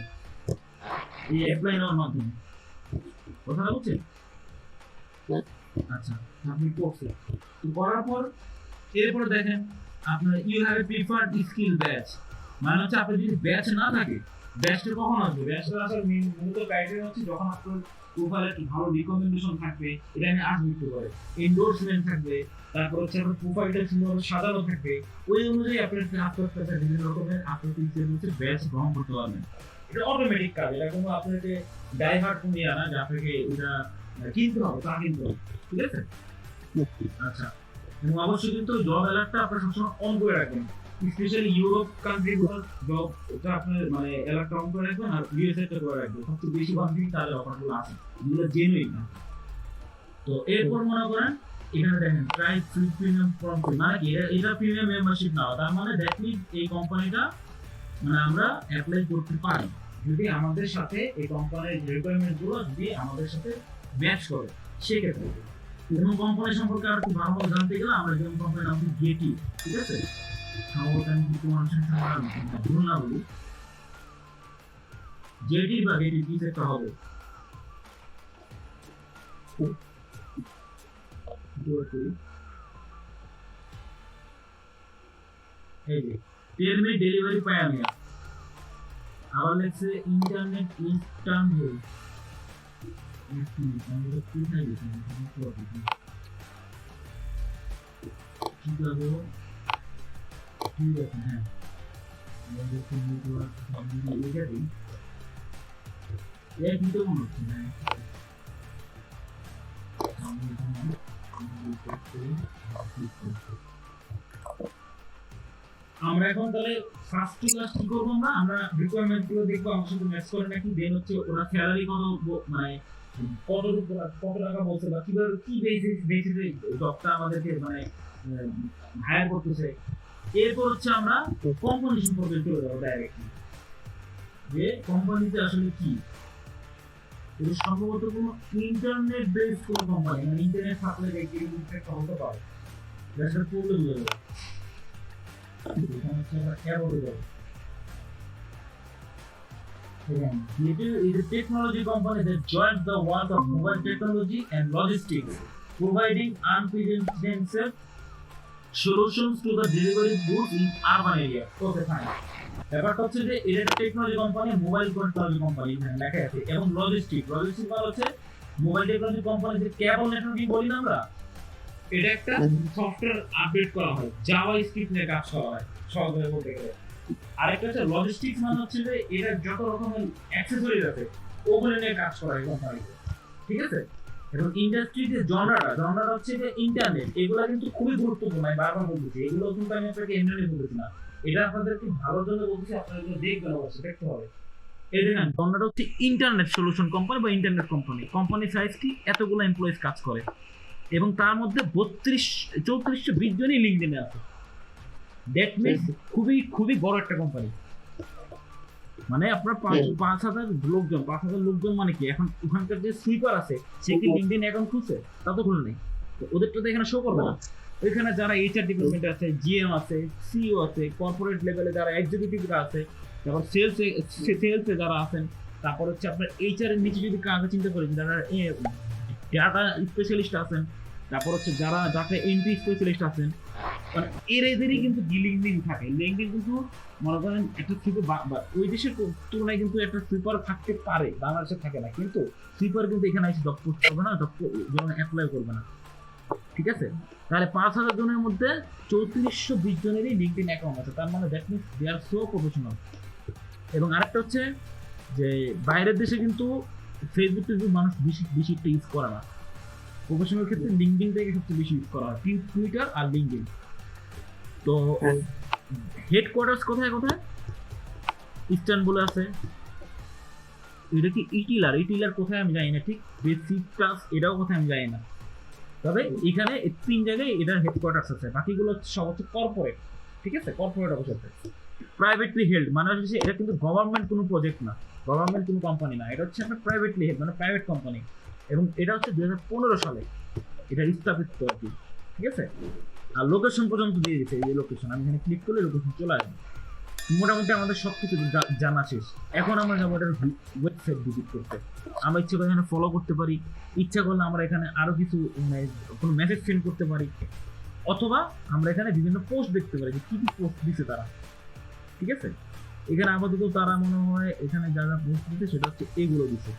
এই অ্যাপ্লাই নেওয়ার মাধ্যমে, কথাটা বুঝছেন? আচ্ছা, সাবমিট করছে, তো করার পর এরপর দেখেন আপনার you have a preferred skill badge, মানে হচ্ছে আপনার যদি ব্যাচ না থাকে, ব্যাচটা কখন আসবে? ব্যাচটা আসার মূলত ক্রাইটেরিয়া হচ্ছে যখন আপনার প্রোফাইলে একটু ভালো রিকমেন্ডেশন থাকবে, এটা আমি আসবে একটু করে, এন্ডোর্সমেন্ট থাকবে, তারপর হচ্ছে আপনার প্রোফাইলটা সুন্দরভাবে সাজানো থাকবে, ওই অনুযায়ী আপনার আস্তে আস্তে বিভিন্ন রকমের আপনার ব্যাচ গ্রহণ করতে পারবেন। এটা অটোমেটিক কাজ, এটা কোনো আপনাকে ডাইভার্ট কমিয়ে আনা যে আপনাকে এটা কিনতে হবে তা কিন্তু, ঠিক আছে? আচ্ছা, এবং অবশ্যই কিন্তু জব অ্যালার্টটা আপনার সবসময় অন করে রাখবেন, স্পেশালি ইউরোপ কান্ট্রিগুলো জব এটা আপনার মানে অ্যালার্টটা অন করে রাখবেন, আর ইউএসএ টা করে রাখবেন, সবচেয়ে বেশি ভাবে তাদের অফারগুলো আছে, যেগুলো জেনুইন না। তো এরপর মনে করেন এখানে দেখেন প্রাইস ফ্রি প্রিমিয়াম ফর্ম, মানে এটা প্রিমিয়াম মেম্বারশিপ না, তার মানে দ্যাট মিন্স এই কোম্পানিটা মানে আমরা অ্যাপ্লাই করতে পারি যদি আমাদের সাথে এই কোম্পানির রিকোয়ারমেন্ট গুলো যদি আমাদের সাথে ম্যাচ করে, সেক্ষেত্রে কোনো কোম্পানি সম্পর্কে আর একটু ভালোভাবে জানতে গেলে আমরা যেমন কোম্পানির নাম গেটি, ঠিক আছে? সম্ভবত আমি কিছু মানুষের সঙ্গে ভুল না বলি, জেটি বা গেটি কি একটা হবে, এই যে 10 মিনিট ডেলিভারি পাই আমি, আবার লেখছে ইন্টারনেট ইনস্ট্যান্ট হেল্প, চিকাগো, ঠিক আছে, হ্যাঁ আমরা এখন তাহলে ফার্স্ট ক্লাস কি করবো, আমরা রিকোয়ারমেন্ট গুলো দেখবো আমার সাথে ম্যাচ করে নাকি, দেন হচ্ছে ওরা স্যালারি কত মানে কত টাকা বলছে, বা কিভাবে কি বেসিসে জবটা আমাদেরকে মানে হায়ার করতেছে। এরপর হচ্ছে আমরা কোম্পানি সম্পর্কে চলে যাবো ডাইরেক্টলি, যে কোম্পানিতে আসলে কি, এটা সম্ভবত কোনো ইন্টারনেট বেসড কোনো কোম্পানি, মানে ইন্টারনেট থাকলে দেখি একটা হতে পারে, যেটা পড়লে বুঝে যাবে। It is a technology company that joins the world of mobile technology and logistics, providing unprecedented solutions to the delivery goods in urban areas. Okay, fine. ব্যাপারটা হচ্ছে যে এটা একটা technology company, mobile technology company এখানে লেখা আছে, এবং logistic মানে হচ্ছে মোবাইল টেকনোলজি কোম্পানি যে কেবল নেটওয়ার্কিং বলি না আমরা, এটা একটা সফটওয়্যার আপডেট করা হয়, জাভা স্ক্রিপ্ট নিয়ে কাজ করা হয় সহজভাবে বলতে গেলে। আরেকটা হচ্ছে লজিস্টিক্স, মানে হচ্ছে যে এটা যত রকমের অ্যাক্সেসরিজ আছে ওগুলো নিয়ে কাজ করা হয় কোম্পানিতে, ঠিক আছে। এবং ইন্ডাস্ট্রি যে জনরাটা হচ্ছে যে ইন্টারনেট, এগুলো কিন্তু খুবই গুরুত্বপূর্ণ। আমি বারবার বলতেছি, এগুলো কিন্তু আমি আপনাকে এমনি বলতেছি না, এটা আপনাদেরকে ভালোর জন্য বলতেছি, আপনারা এগুলো দেখবেন, অবশ্যই দেখতে হবে। এই দেখেন, জনরাটা হচ্ছে ইন্টারনেট সলিউশন কোম্পানি বা ইন্টারনেট কোম্পানি। কোম্পানির সাইজ কি, এতগুলো এমপ্লয়িজ কাজ করে এবং তার মধ্যে 3420 জনই লিঙ্কডইনে আছে। দ্যাট মিনস খুবই খুবই বড় একটা কোম্পানি। মানে আপনার 5,000 লোকজন, 5,000 লোকজন মানে কি, এখন ওখানকার যে সুইপার আছে সে কি লিঙ্কডইন অ্যাকাউন্ট খুলছে? তা তো খুলে নেই, তো ওদেরটা তো এখানে শো করবে না। ওইখানে যারা এইচআর ডিপার্টমেন্টে আছে, জিএম আছে, সিইও আছে, কর্পোরেট লেভেলে যারা এক্সিকিউটিভরা আছে, তারপর সেলসে যারা আছেন, তারপর হচ্ছে আপনার এইচআর এর নিচে যদি কাজ চিন্তা করেন যারা ডাটা স্পেশালিস্ট আছেন, তারপর হচ্ছে যারা ডাটা এন্ট্রি স্পেশালিস্ট আছেন, মানে এদেরই কিন্তু লিঙ্কডইন থাকে। লিঙ্কডইন কিন্তু মনে করেন একটা সুইপার ওই দেশের তুলনায় কিন্তু একটা সুইপার থাকতে পারে, বাংলাদেশে থাকে না, কিন্তু সুইপার কিন্তু এখানে এসে জব করতে হবে না, জব অ্যাপ্লাই করবে না, ঠিক আছে। তাহলে 5,000 জনের মধ্যে 3420 জনেরই লিঙ্কডইন অ্যাকাউন্ট আছে, তার মানে that means they are so professional. এবং আরেকটা হচ্ছে যে বাইরের দেশে কিন্তু ফেসবুক মানুষ বেশি একটা ইউজ করে না, প্রফেশনাল ক্ষেত্রে লিঙ্কডইন থেকে সবচেয়ে বেশি ইউজ করা হয়, টুইটার আর লিঙ্কডইন। তো হেডকোয়ার্টার্স কোথায় কোথায়? ইস্টানবুলে আছে। এটা কি ইটিলার কোথায় আমি জানি না, ঠিক বেসিক টাস এটাও কোথায় আমি জানি না, তবে এখানে 3 জায়গায় এটার হেডকোয়ার্টার্স আছে, বাকিগুলো সব হচ্ছে কর্পোরেট, ঠিক আছে, কর্পোরেট অফিস আছে। প্রাইভেটলি হেল্ড মানে হচ্ছে এটা কিন্তু গভর্নমেন্ট কোনো প্রজেক্ট না, গভর্নমেন্ট কোনো কোম্পানি না, এটা হচ্ছে আপনার প্রাইভেটলি হেল্ড মানে প্রাইভেট কোম্পানি। এবং এটা হচ্ছে 2015 সালে এটা স্থাপিত আর কি, ঠিক আছে। আর লোকেশন পর্যন্ত দিয়ে দিচ্ছে, এই লোকেশন আমি এখানে ক্লিক করলে লোকেশন চলে আসবে। মোটামুটি আমাদের সবকিছু জানা শেষ। এখন আমরা যাবো এটার ওয়েবসাইট ভিজিট করতে। আমরা ইচ্ছা করে এখানে ফলো করতে পারি, ইচ্ছা করলে আমরা এখানে আরো কিছু কোনো মেসেজ সেন্ড করতে পারি, অথবা আমরা এখানে বিভিন্ন পোস্ট দেখতে পারি যে কি কি পোস্ট দিচ্ছে তারা, ঠিক আছে। এখানে আপাতত তারা মনে হয় এখানে যা যা পোস্ট দিচ্ছে সেটা হচ্ছে এগুলো দিচ্ছে।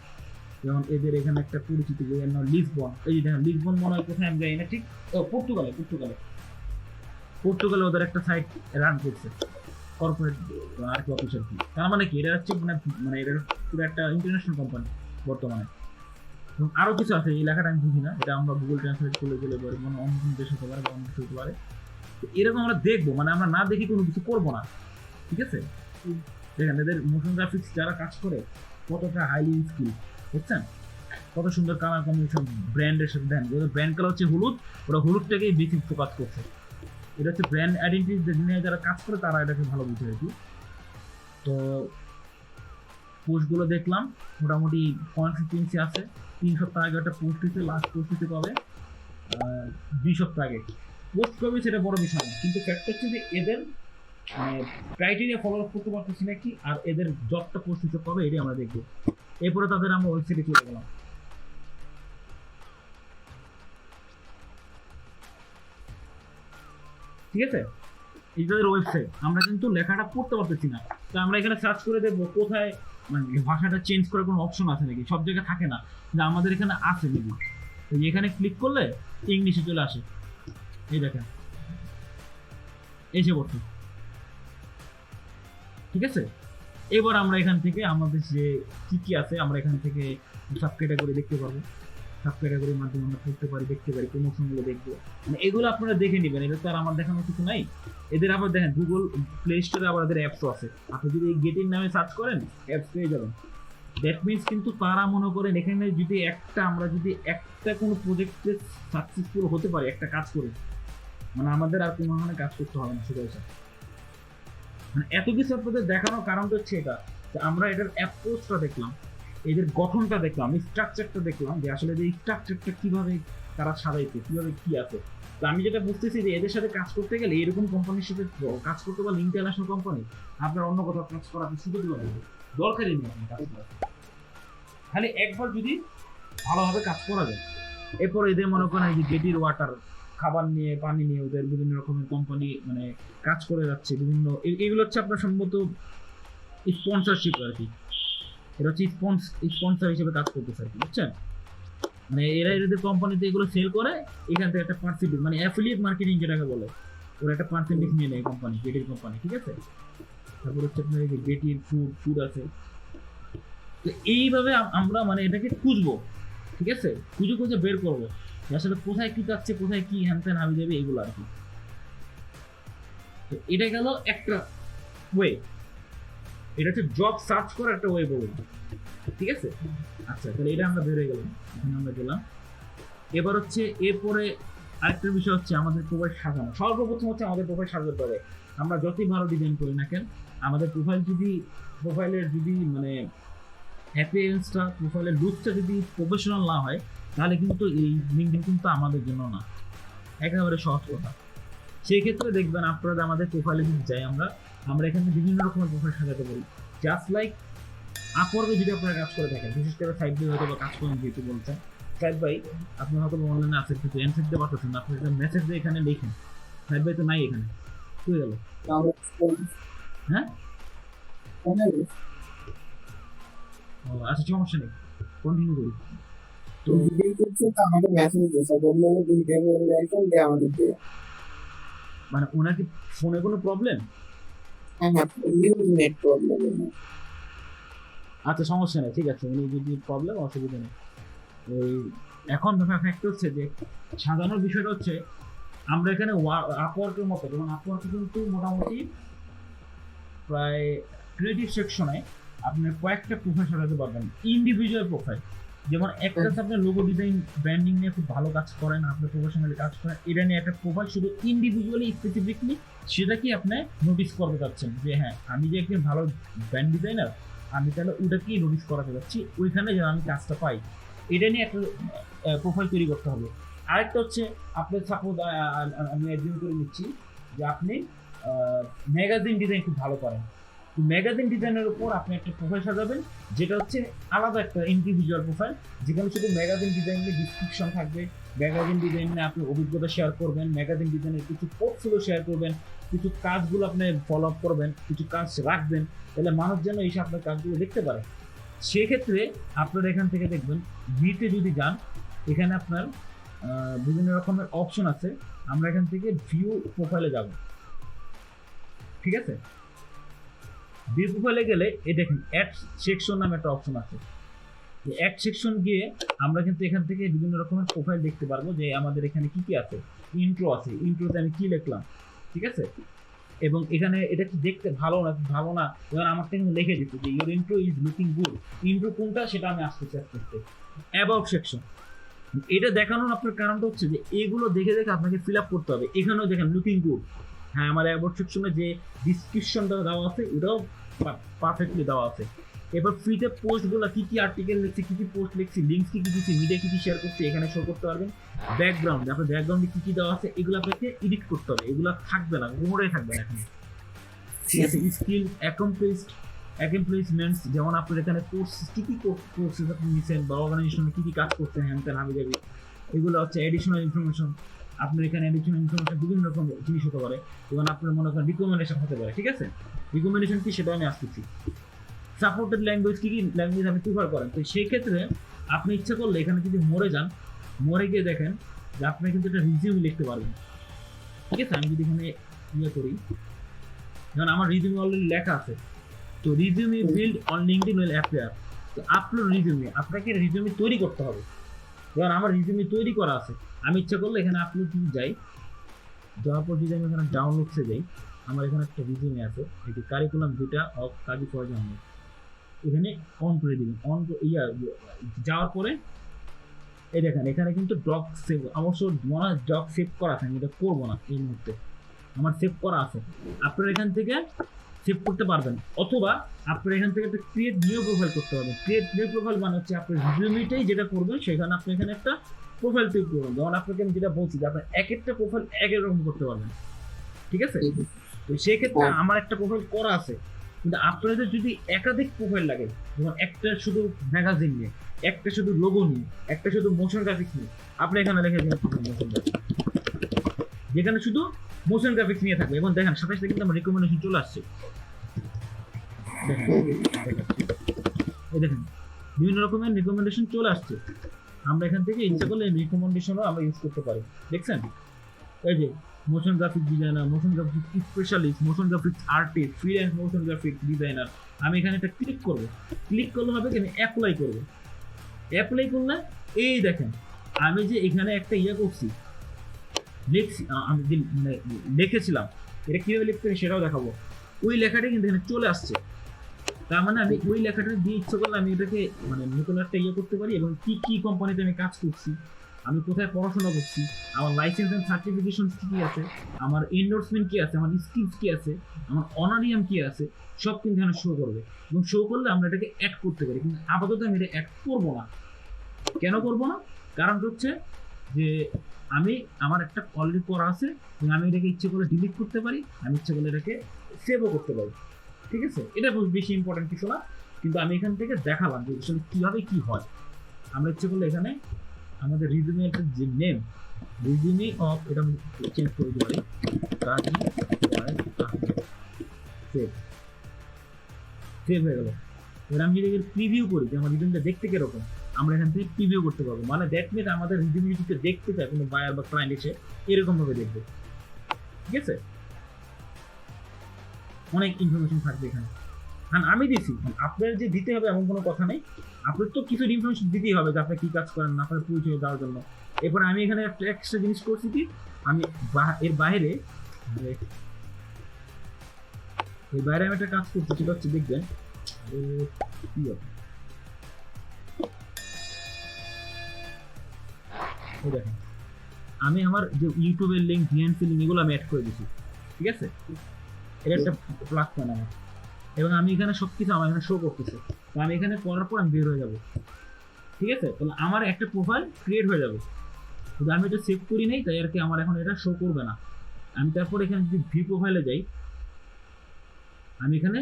যেমন এদের এখানে একটা পরিচিত জায়গার নাম লিসবন, এই যে দেখেন লিসবন মনে হয় কোথায় আমি জানি না, ঠিক পর্তুগালে ওদের একটা সাইট রান করছে কর্পোরেট আর কি অফিস আর কি। তার মানে কি এটা হচ্ছে মানে এটা পুরো একটা ইন্টারন্যাশনাল কোম্পানি বর্তমানে। এবং আরো কিছু আছে, এই লেখাটা আমি বুঝি না, এটা আমরা গুগল ট্রান্সলেট করলে গেলে পরে মানে অন্য কোনো দেশ হতে পারে বা অন্য কিছু হতে পারে, এরকম আমরা দেখবো, মানে আমরা না দেখি কোনো কিছু করবো না, ঠিক আছে। দেখেন এদের মোশন গ্রাফিক্স যারা কাজ করে কতটা হাইলি স্কিল, বুঝছেন, কত সুন্দর কালার কম্বিনেশন, ব্র্যান্ডের সাথে দেন। ওদের ব্র্যান্ড কালার হচ্ছে হলুদ, ওরা হলুদটাকেই বেশি ফোকাস করছে। এটা হচ্ছে ব্র্যান্ড আইডেন্টিটি নিয়ে যারা কাজ করে তারা এটাকে ভালো বুঝে আর কি। তো পোস্টগুলো দেখলাম মোটামুটি কনসিস্টেন্সি আছে। 3 সপ্তাহ আগে একটা পোস্ট দিতে, লাস্ট পোস্ট দিতে কবে 2 সপ্তাহ আগে পোস্ট করবে, সেটা বড় বিষয় না, কিন্তু ফ্যাক্ট হচ্ছে যে এদের মানে ক্রাইটেরিয়া ফলো আপ করতে পারতেছি নাকি, আর এদের জবটা পোস্ট দিতে কবে এটাই আমরা দেখবো। এরপরে তাদের আমরা ওয়েবসাইটে চলে গেলাম, ঠিক আছে। এই তাদের ওয়েবসাইট, আমরা কিন্তু লেখাটা পড়তে পারতেছি না, তো আমরা এখানে সার্চ করে দেখবো কোথায় মানে ভাষাটা চেঞ্জ করার কোনো অপশন আছে নাকি। সব জায়গায় থাকে না, যে আমাদের এখানে আছে নাকি। তো এখানে ক্লিক করলে ইংলিশে চলে আসে, এই দেখেন এসে পড়ছে, ঠিক আছে। এবার আমরা এখান থেকে আমাদের যে কি কি আছে আমরা এখান থেকে সাব ক্যাটাগরি দেখতে পারবো, সাব ক্যাটাগরির মাধ্যমে আমরা পড়তে পারি, দেখতে পারি, প্রমোশনগুলো দেখবো, মানে এগুলো আপনারা দেখে নেবেন, এটা তো আর আমার দেখানোর কিছু নাই। এদের আবার দেখেন গুগল প্লে স্টোরে আবার এদের অ্যাপসও আছে, আপনি যদি এই গেটিং নামে সার্চ করেন অ্যাপস পেয়ে যাবেন। দ্যাট মিনস কিন্তু তারা মনে করেন এখানে যদি আমরা যদি একটা কোনো প্রজেক্টে সাকসেসফুল হতে পারি একটা কাজ করে, মানে আমাদের আর কোনো ধরনের কাজ করতে হবে না, সেটা হচ্ছে মানে এত কিছু আপনাদের দেখানোর কারণটা হচ্ছে এটা, যে আমরা এটার অ্যাপ্রোচটা দেখলাম, এদের গঠনটা দেখলাম, স্ট্রাকচারটা দেখলাম, যে আসলে এই স্ট্রাকচারটা কিভাবে তারা সাজাইছে, কিভাবে কি আছে। তো আমি যেটা বুঝতেছি যে এদের সাথে কাজ করতে গেলে এরকম কোম্পানির সাথে কাজ করতে পারলে, ইন্টারন্যাশনাল কোম্পানি, আপনার অন্য কোথাও কাজ করা আপনি সুযোগ দেবেন, দরকারই নেই আপনি কাজ করা, খালি একবার যদি ভালোভাবে কাজ করা যায়। এরপর এদের মনে করেন এই যে গেটির ওয়াটার, খাবার নিয়ে পানি নিয়ে ওদের বিভিন্ন রকমের কোম্পানি মানে কাজ করে যাচ্ছে বিভিন্ন, এগুলো হচ্ছে আপনার সম্ভবত স্পন্সরশিপ আর কি, এটা হচ্ছে স্পন্সর হিসেবে কাজ করতেছে আর কি, বুঝছেন। মানে এরা এদের কোম্পানিতে এগুলো সেল করে, এখান থেকে একটা পার্সেন্টেজ মানে অ্যাফিলিয়েট মার্কেটিং যেটাকে বলে, ওরা একটা পার্সেন্টেজ নিয়ে নেয় কোম্পানি, গেটির কোম্পানি, ঠিক আছে। তারপর হচ্ছে আপনার এই যে গেটির ফুড আছে। তো এইভাবে আমরা মানে এটাকে খুঁজবো, ঠিক আছে, খুঁজে খুঁজে বের করবো যে আসলে কোথায় কি যাচ্ছে, কোথায় কি হ্যান ত্যান হাবি যাবে, এগুলো আর কি। তো এটা গেল একটা ওয়ে, এটা হচ্ছে জব সার্চ করার একটা ওয়ে বলবো, ঠিক আছে। আচ্ছা, তাহলে এটা আমরা বের হয়ে গেলাম, এখানে আমরা গেলাম। এবার হচ্ছে এরপরে আরেকটা বিষয় হচ্ছে আমাদের প্রোফাইল সাজানো। সর্বপ্রথম হচ্ছে আমাদের প্রোফাইল সাজাতে হবে। আমরা যতই ভালো ডিজাইন করি না কেন, আমাদের প্রোফাইলের যদি মানে অ্যাপিয়ারেন্সটা, প্রোফাইলের লুকটা যদি প্রফেশনাল না হয়, তাহলে কিন্তু এই লিঙ্কডইন কিন্তু আমাদের জন্য না, একেবারে সহজ কথা। সেই ক্ষেত্রে দেখবেন আপনারা আমাদের প্রোফাইলে যদি যাই, আমরা এখানে বিভিন্ন রকমের প্রোফাইল সাজাতে পারি। জাস্ট লাইক আপওয়ার্কে যদি আপনারা কাজ করে থাকেন, বিশেষ করে সাইড দিয়ে হয়তো বা কাজ করেন, যেহেতু বলছেন সাইড ভাই আপনি হয়তো অনলাইনে আছেন কিন্তু অ্যান্সার দিতে পারতেছেন না, আপনি একটা মেসেজ দিয়ে এখানে লিখেন, সাইড ভাই তো নাই এখানে, হয়ে গেল। হ্যাঁ, ও আচ্ছা, সমস্যা নেই, কন্টিনিউ করি। তো
আমাদের মেসেজ দিয়েছে, বললো ভিডিও বললে এখন দিয়ে আমাদের দিয়ে।
মানে ওনার কি ফোনে কোনো প্রবলেম?
হ্যাঁ হ্যাঁ, নেট প্রবলেম।
আচ্ছা, সমস্যা নেই, ঠিক আছে, উনি যদি প্রবলেম, অসুবিধা নেই। ওই এখন ফ্যাক্ট হচ্ছে যে সাজানোর বিষয়টা হচ্ছে আমরা এখানে আপওয়ার্কের মতো, যেমন আপওয়ার্কে কিন্তু মোটামুটি প্রায় ক্রিয়েটিভ সেকশনে আপনি কয়েকটা প্রোফাইল সাজাতে পারবেন, ইন্ডিভিজুয়াল প্রোফাইল। যেমন একটা আপনি লোগো ডিজাইন ব্র্যান্ডিং নিয়ে খুব ভালো কাজ করেন, আপনি প্রফেশনালি কাজ করেন, এটা নিয়ে একটা প্রোফাইল শুধু ইন্ডিভিজুয়ালি স্পেসিফিকলি সেটা কি আপনি নোটিস করতে চাচ্ছেন যে হ্যাঁ, আমি যে একজন ভালো ব্র্যান্ড ডিজাইনার, আমি তাহলে ওটাকেই নোটিস করাতে যাচ্ছি, ওইখানে যেন আমি কাজটা পাই, এটা নিয়ে একটা প্রোফাইল তৈরি করতে হবে। আরেকটা হচ্ছে আপনি সাপোজ আমি অ্যাজিউম করে নিচ্ছি যে আপনি ম্যাগাজিন ডিজাইন খুব ভালো করেন, তো ম্যাগাজিন ডিজাইনের উপর আপনি একটা প্রোফাইল সাজাবেন, যেটা হচ্ছে আলাদা একটা ইন্ডিভিজুয়াল প্রোফাইল, যেখানে শুধু ম্যাগাজিন ডিজাইনের ডিসক্রিপশন থাকবে, ম্যাগাজিন ডিজাইন নিয়ে আপনি অভিজ্ঞতা শেয়ার করবেন, ম্যাগাজিন ডিজাইনের কিছু পোর্টফোলিও শেয়ার করবেন, কিছু কাজগুলো আপনি ফলো আপ করবেন, কিছু কাজ রাখবেন, তাহলে মানুষ যেন এসে আপনার কাজগুলো দেখতে পারে। সেক্ষেত্রে আপনারা এখান থেকে দেখবেন, ভিতে যদি যান, এখানে আপনার বিভিন্ন রকমের অপশন আছে। আমরা এখান থেকে ভিউ প্রোফাইলে যাব, ঠিক আছে। ভিউ প্রোফাইলে গেলে এই দেখেন অ্যাড সেকশন নামে একটা অপশন আছে। অ্যাড সেকশন গিয়ে আমরা কিন্তু এখান থেকে বিভিন্ন রকমের প্রোফাইল দেখতে পারবো, যে আমাদের এখানে কি কি আছে। ইন্ট্রো আছে, ইন্ট্রোতে আমি কি লিখলাম, ঠিক আছে, এবং এখানে এটা কি দেখতে ভালো না, এবার আমার থেকে লিখে দিচ্ছি যে your intro is looking good. Intro কোনটা সেটা আমি আসতে অ্যাবাউট সেকশন, এটা দেখানোর আপনার কারণটা হচ্ছে যে এগুলো দেখে দেখে আপনাকে ফিল আপ করতে হবে। এখানেও দেখেন লুকিং গুড, হ্যাঁ, আমার অ্যাবাউট সেকশনে যে ডিসক্রিপশনটা দেওয়া আছে ওটাও পারফেক্টলি দেওয়া আছে। এবার ফ্রিতে পোস্টগুলো কি কি আর্টিকেল লিখছি, কি কি পোস্ট লিখছি, লিঙ্কস কি কি দিচ্ছি, মিডিয়া কি কি শেয়ার করছি, এখানে শো করতে পারবেন। ব্যাকগ্রাউন্ড, আপনার ব্যাকগ্রাউন্ডে কি কি দেওয়া আছে এগুলো আপনাকে এডিট করতে হবে, এগুলো থাকবে না, কোনোটাই থাকবে না এখানে, ঠিক আছে। স্কিল অ্যাকমপ্লিশমেন্টস, যেমন আপনার এখানে কোর্স কি কি কোর্সেস আপনি নিছেন বা অর্গানাইজেশনে কি কি কাজ করছেন, হ্যান ত্যান হাবি যাবি, এগুলো হচ্ছে অ্যাডিশনাল ইনফরমেশন। আপনার এখানে অ্যাডিশনাল ইনফরমেশন বিভিন্ন রকম জিনিস হতে পারে, যেমন আপনার মনে করেন রিকমেন্ডেশন হতে পারে, ঠিক আছে। রিকমেন্ডেশন কি সেটা আমি আসতেছি। সাপোর্টেড ল্যাঙ্গুয়েজ, কি কি ল্যাঙ্গুয়েজ আপনি প্রিফার করেন, তো সেই ক্ষেত্রে আপনি ইচ্ছা করলে এখানে যদি মরে গিয়ে দেখেন যে আপনি কিন্তু একটা রিজিউম লিখতে পারবেন, ঠিক আছে। আমি যদি এখানে করি, যেমন আমার রিজিউমে অলরেডি লেখা আছে, তো resume build on LinkedIn will appear. তো আপলোড রিজিউমে, আপনাকে রিজিউমে তৈরি করতে হবে। যেমন আমার রিজিউমে তৈরি করা আছে, আমি ইচ্ছা করলে এখানে আপলোড যাই, যাওয়ার পর যদি আমি এখানে ডাউনলোডসে যাই, আমার এখানে একটা রিজিউমে আছে, এটি কারিকুলাম ভিটা অফ কাজী ফরজ আহমেদ, এখানে অন করে দিবেন। যাওয়ার পরে এই দেখেন এখানে কিন্তু ডক সেভ, অবশ্য মনে হয় ডক সেভ করা আছে, আমি এটা করবো না এই মুহূর্তে, আমার সেভ করা আছে। আপনারা এখান থেকে সেভ করতে পারবেন, অথবা আপনারা এখান থেকে একটা ক্রিয়েট নিউ প্রোফাইল করতে পারবেন। ক্রিয়েট নিউ প্রোফাইল মানে হচ্ছে আপনার রিজিউমেটাই যেটা করবেন, সেখানে আপনি এখানে একটা প্রোফাইল সেভ করবেন। যেমন আপনাকে আমি যেটা বলছি যে আপনার এক একটা প্রোফাইল এক এক রকম করতে পারবেন, ঠিক আছে। তো সেই ক্ষেত্রে আমার একটা প্রোফাইল করা আছে, কিন্তু আপনাদের যদি একাধিক প্রোফাইল লাগে, যেমন একটা শুধু ম্যাগাজিন নিয়ে, একটা শুধু লোগো নিয়ে, একটা শুধু মোশন গ্রাফিক্স নিয়ে, আপনি এখানে লিখে দিন মোশন গ্রাফিক্স, যেখানে শুধু মোশন গ্রাফিক্স নিয়ে থাকবে। এবং দেখেন 27 কিন্তু আমার রিকমেন্ডেশন চলে আসছে, এই দেখেন বিভিন্ন রকমের রিকমেন্ডেশন চলে আসছে। আমরা এখান থেকে ইচ্ছা করলে রিকমেন্ডেশনও আমরা ইউজ করতে পারি। দেখছেন এই যে motion graphic designer, motion graphic specialist, motion graphics artist, freelance motion graphic designer. আমি এখানে একটা ক্লিক করব, ক্লিক করলে হবে কি আমি অ্যাপ্লাই করব। অ্যাপ্লাই করলে এই দেখেন আমি যে এখানে একটা ইয়ে করছি, লিখছি, আমি যে মানে লিখেছিলাম, এটা কীভাবে লিখতে হবে সেটাও দেখাবো। ওই লেখাটা কিন্তু এখানে চলে আসছে। তার মানে আমি ওই লেখাটা দিয়ে ইচ্ছা করলে আমি এটাকে মানে নতুন একটা ইয়ে করতে পারি, এবং কি কি কোম্পানিতে আমি কাজ করছি, আমি কোথায় পড়াশোনা করছি, আমার লাইসেন্স এন্ড সার্টিফিকেশন কি আছে, আমার এন্ডোর্সমেন্ট কি আছে, আমার স্কিলস কি আছে, আমার অনারিয়াম কি আছে, সব কিন্তু এখানে শো করবে। এবং শো করলে আমরা এটাকে অ্যাড করতে পারি, কিন্তু আপাতত আমি এটা অ্যাড করবো না। কেন করবো না? কারণ হচ্ছে যে আমি আমার একটা অলরেডি করা আছে, এবং আমি এটাকে ইচ্ছে করলে ডিলিট করতে পারি, আমি ইচ্ছে করলে এটাকে সেভও করতে পারি। ঠিক আছে, এটা বেশি ইম্পর্টেন্ট কিছু না, কিন্তু আমি এখান থেকে দেখালাম যে আসলে কীভাবে কী হয়। আমরা ইচ্ছে করলে এখানে আমাদের রিজিউমের যে নেম, রিজিউমে অফ, এটা আমি চেঞ্জ করে দিতে পারি, কাজী সেভ, সেভ হয়ে গেল। এবার আমি যদি প্রিভিউ করি যে আমার রিজিউমটা দেখতে কিরকম, আমরা এখান থেকে প্রিভিউ করতে পারবো। মানে দ্যাট মিনস আমাদের রিজিউমটিকে দেখতে চায় কোনো বায়ার বা ক্লায়েন্ট এসে এরকমভাবে দেখবে। ঠিক আছে, অনেক ইনফরমেশন থাকবে এখানে। হ্যাঁ আমি দিছি, আপনার যে দিতে হবে এমন কোনো কথা নেই, আপনার তো কিছু ইনফরমেশন দিতেই হবে যে আপনি কী কাজ করেন, আপনার পরিচয় দেওয়ার জন্য। এরপর আমি এখানে একটা এক্সট্রা জিনিস করছি কি, আমি এর বাইরে আমি একটা কাজ করছি, সেটা হচ্ছে দেখবেন কি হবে। দেখেন আমি আমার যে ইউটিউবের লিঙ্ক, ভিএনসি লিঙ্ক, এগুলো আমি অ্যাড করে দিচ্ছি। ঠিক আছে, এটা একটা প্লাস পয়েন্ট আমার। এবং আমি এখানে সব কিছু আমার এখানে শো করতেছে, তো আমি এখানে করার পর আমি বের হয়ে যাবো। ঠিক আছে, তাহলে আমার একটা প্রোফাইল ক্রিয়েট হয়ে যাবে। কিন্তু আমি এটা সেভ করি নাই, তাই আর কি আমার এখন এটা শো করবে না। আমি তারপর এখানে যদি ভি প্রোফাইলে যাই, আমি এখানে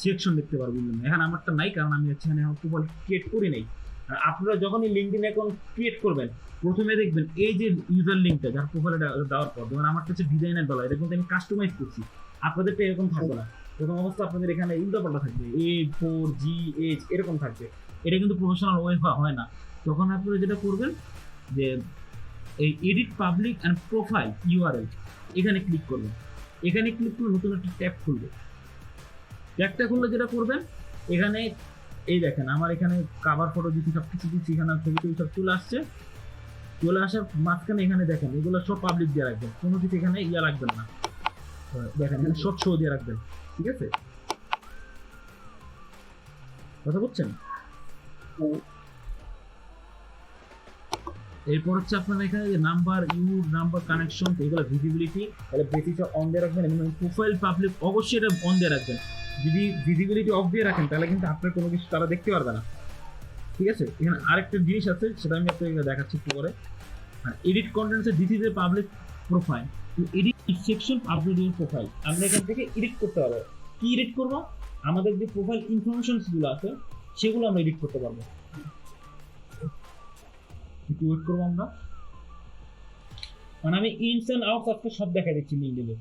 সেকশন দেখতে পারবো। এখানে আমারটা নাই, কারণ আমি এখানে এখন প্রোফাইল ক্রিয়েট করি নাই। আর আপনারা যখনই লিঙ্কডিন অ্যাকাউন্ট ক্রিয়েট করবেন, প্রথমে দেখবেন এই যে ইউজার লিঙ্কটা যার প্রোফাইলে দেওয়ার পর, যেমন আমার কাছে ডিজাইনার ডলার, এটা কিন্তু আমি কাস্টমাইজ করছি। আপনাদেরটা এরকম থাকবে না, প্রথম অবস্থা আপনাদের এখানে উল্টাপাল্টা থাকবে, A4GH এরকম থাকবে। এটা কিন্তু প্রফেশনাল ওয়ে হয় না। তখন আপনারা যেটা করবেন যে এই edit public and profile URL, এখানে ক্লিক করবেন। এখানে ক্লিক করে নতুন একটা ট্যাব খুলবে। ট্যাবটা খুললে যেটা করবেন, এখানে এই দেখেন আমার এখানে কাভার ফটো দিচ্ছি, সব কিছু দিচ্ছি, এখানে ছবিতে সব চলে আসছে। চলে আসার মাঝখানে এখানে দেখেন এগুলো সব পাবলিক দিয়ে রাখবেন, কোনো কিছু এখানে ইয়া রাখবেন না। দেখেন এখানে সব শো দিয়ে রাখবেন। ঠিক আছে, কথা বলছেন? এরপর হচ্ছে আপনারা এখানে যে নাম্বার, নাম্বার কানেকশন, এগুলো ভিজিবিলিটি, তাহলে বেসিসটা অন দিয়ে রাখবেন। এবং প্রোফাইল পাবলিক অবশ্যই এটা অন দিয়ে রাখবেন। যদি ভিজিবিলিটি অফ দিয়ে রাখেন তাহলে কিন্তু আপনার কোনো কিছু তারা দেখতে পারবে না। ঠিক আছে, এখানে আরেকটা জিনিস আছে, সেটা আমি আপনাকে দেখাচ্ছি একটু পরে। আর এডিট কন্টেন্টসে this is a public profile, edit section upload your profile. আমরা এখান থেকে এডিট করতে পারবো। কি এডিট করবো? আমাদের যে প্রোফাইল ইনফরমেশনসগুলো আছে সেগুলো আমরা এডিট করতে পারবো। একটু ওয়েট করবো আমরা, মানে আমি ইনস অ্যান্ড আউটস আজকে সব দেখা দিচ্ছি লিঙ্কডিনে।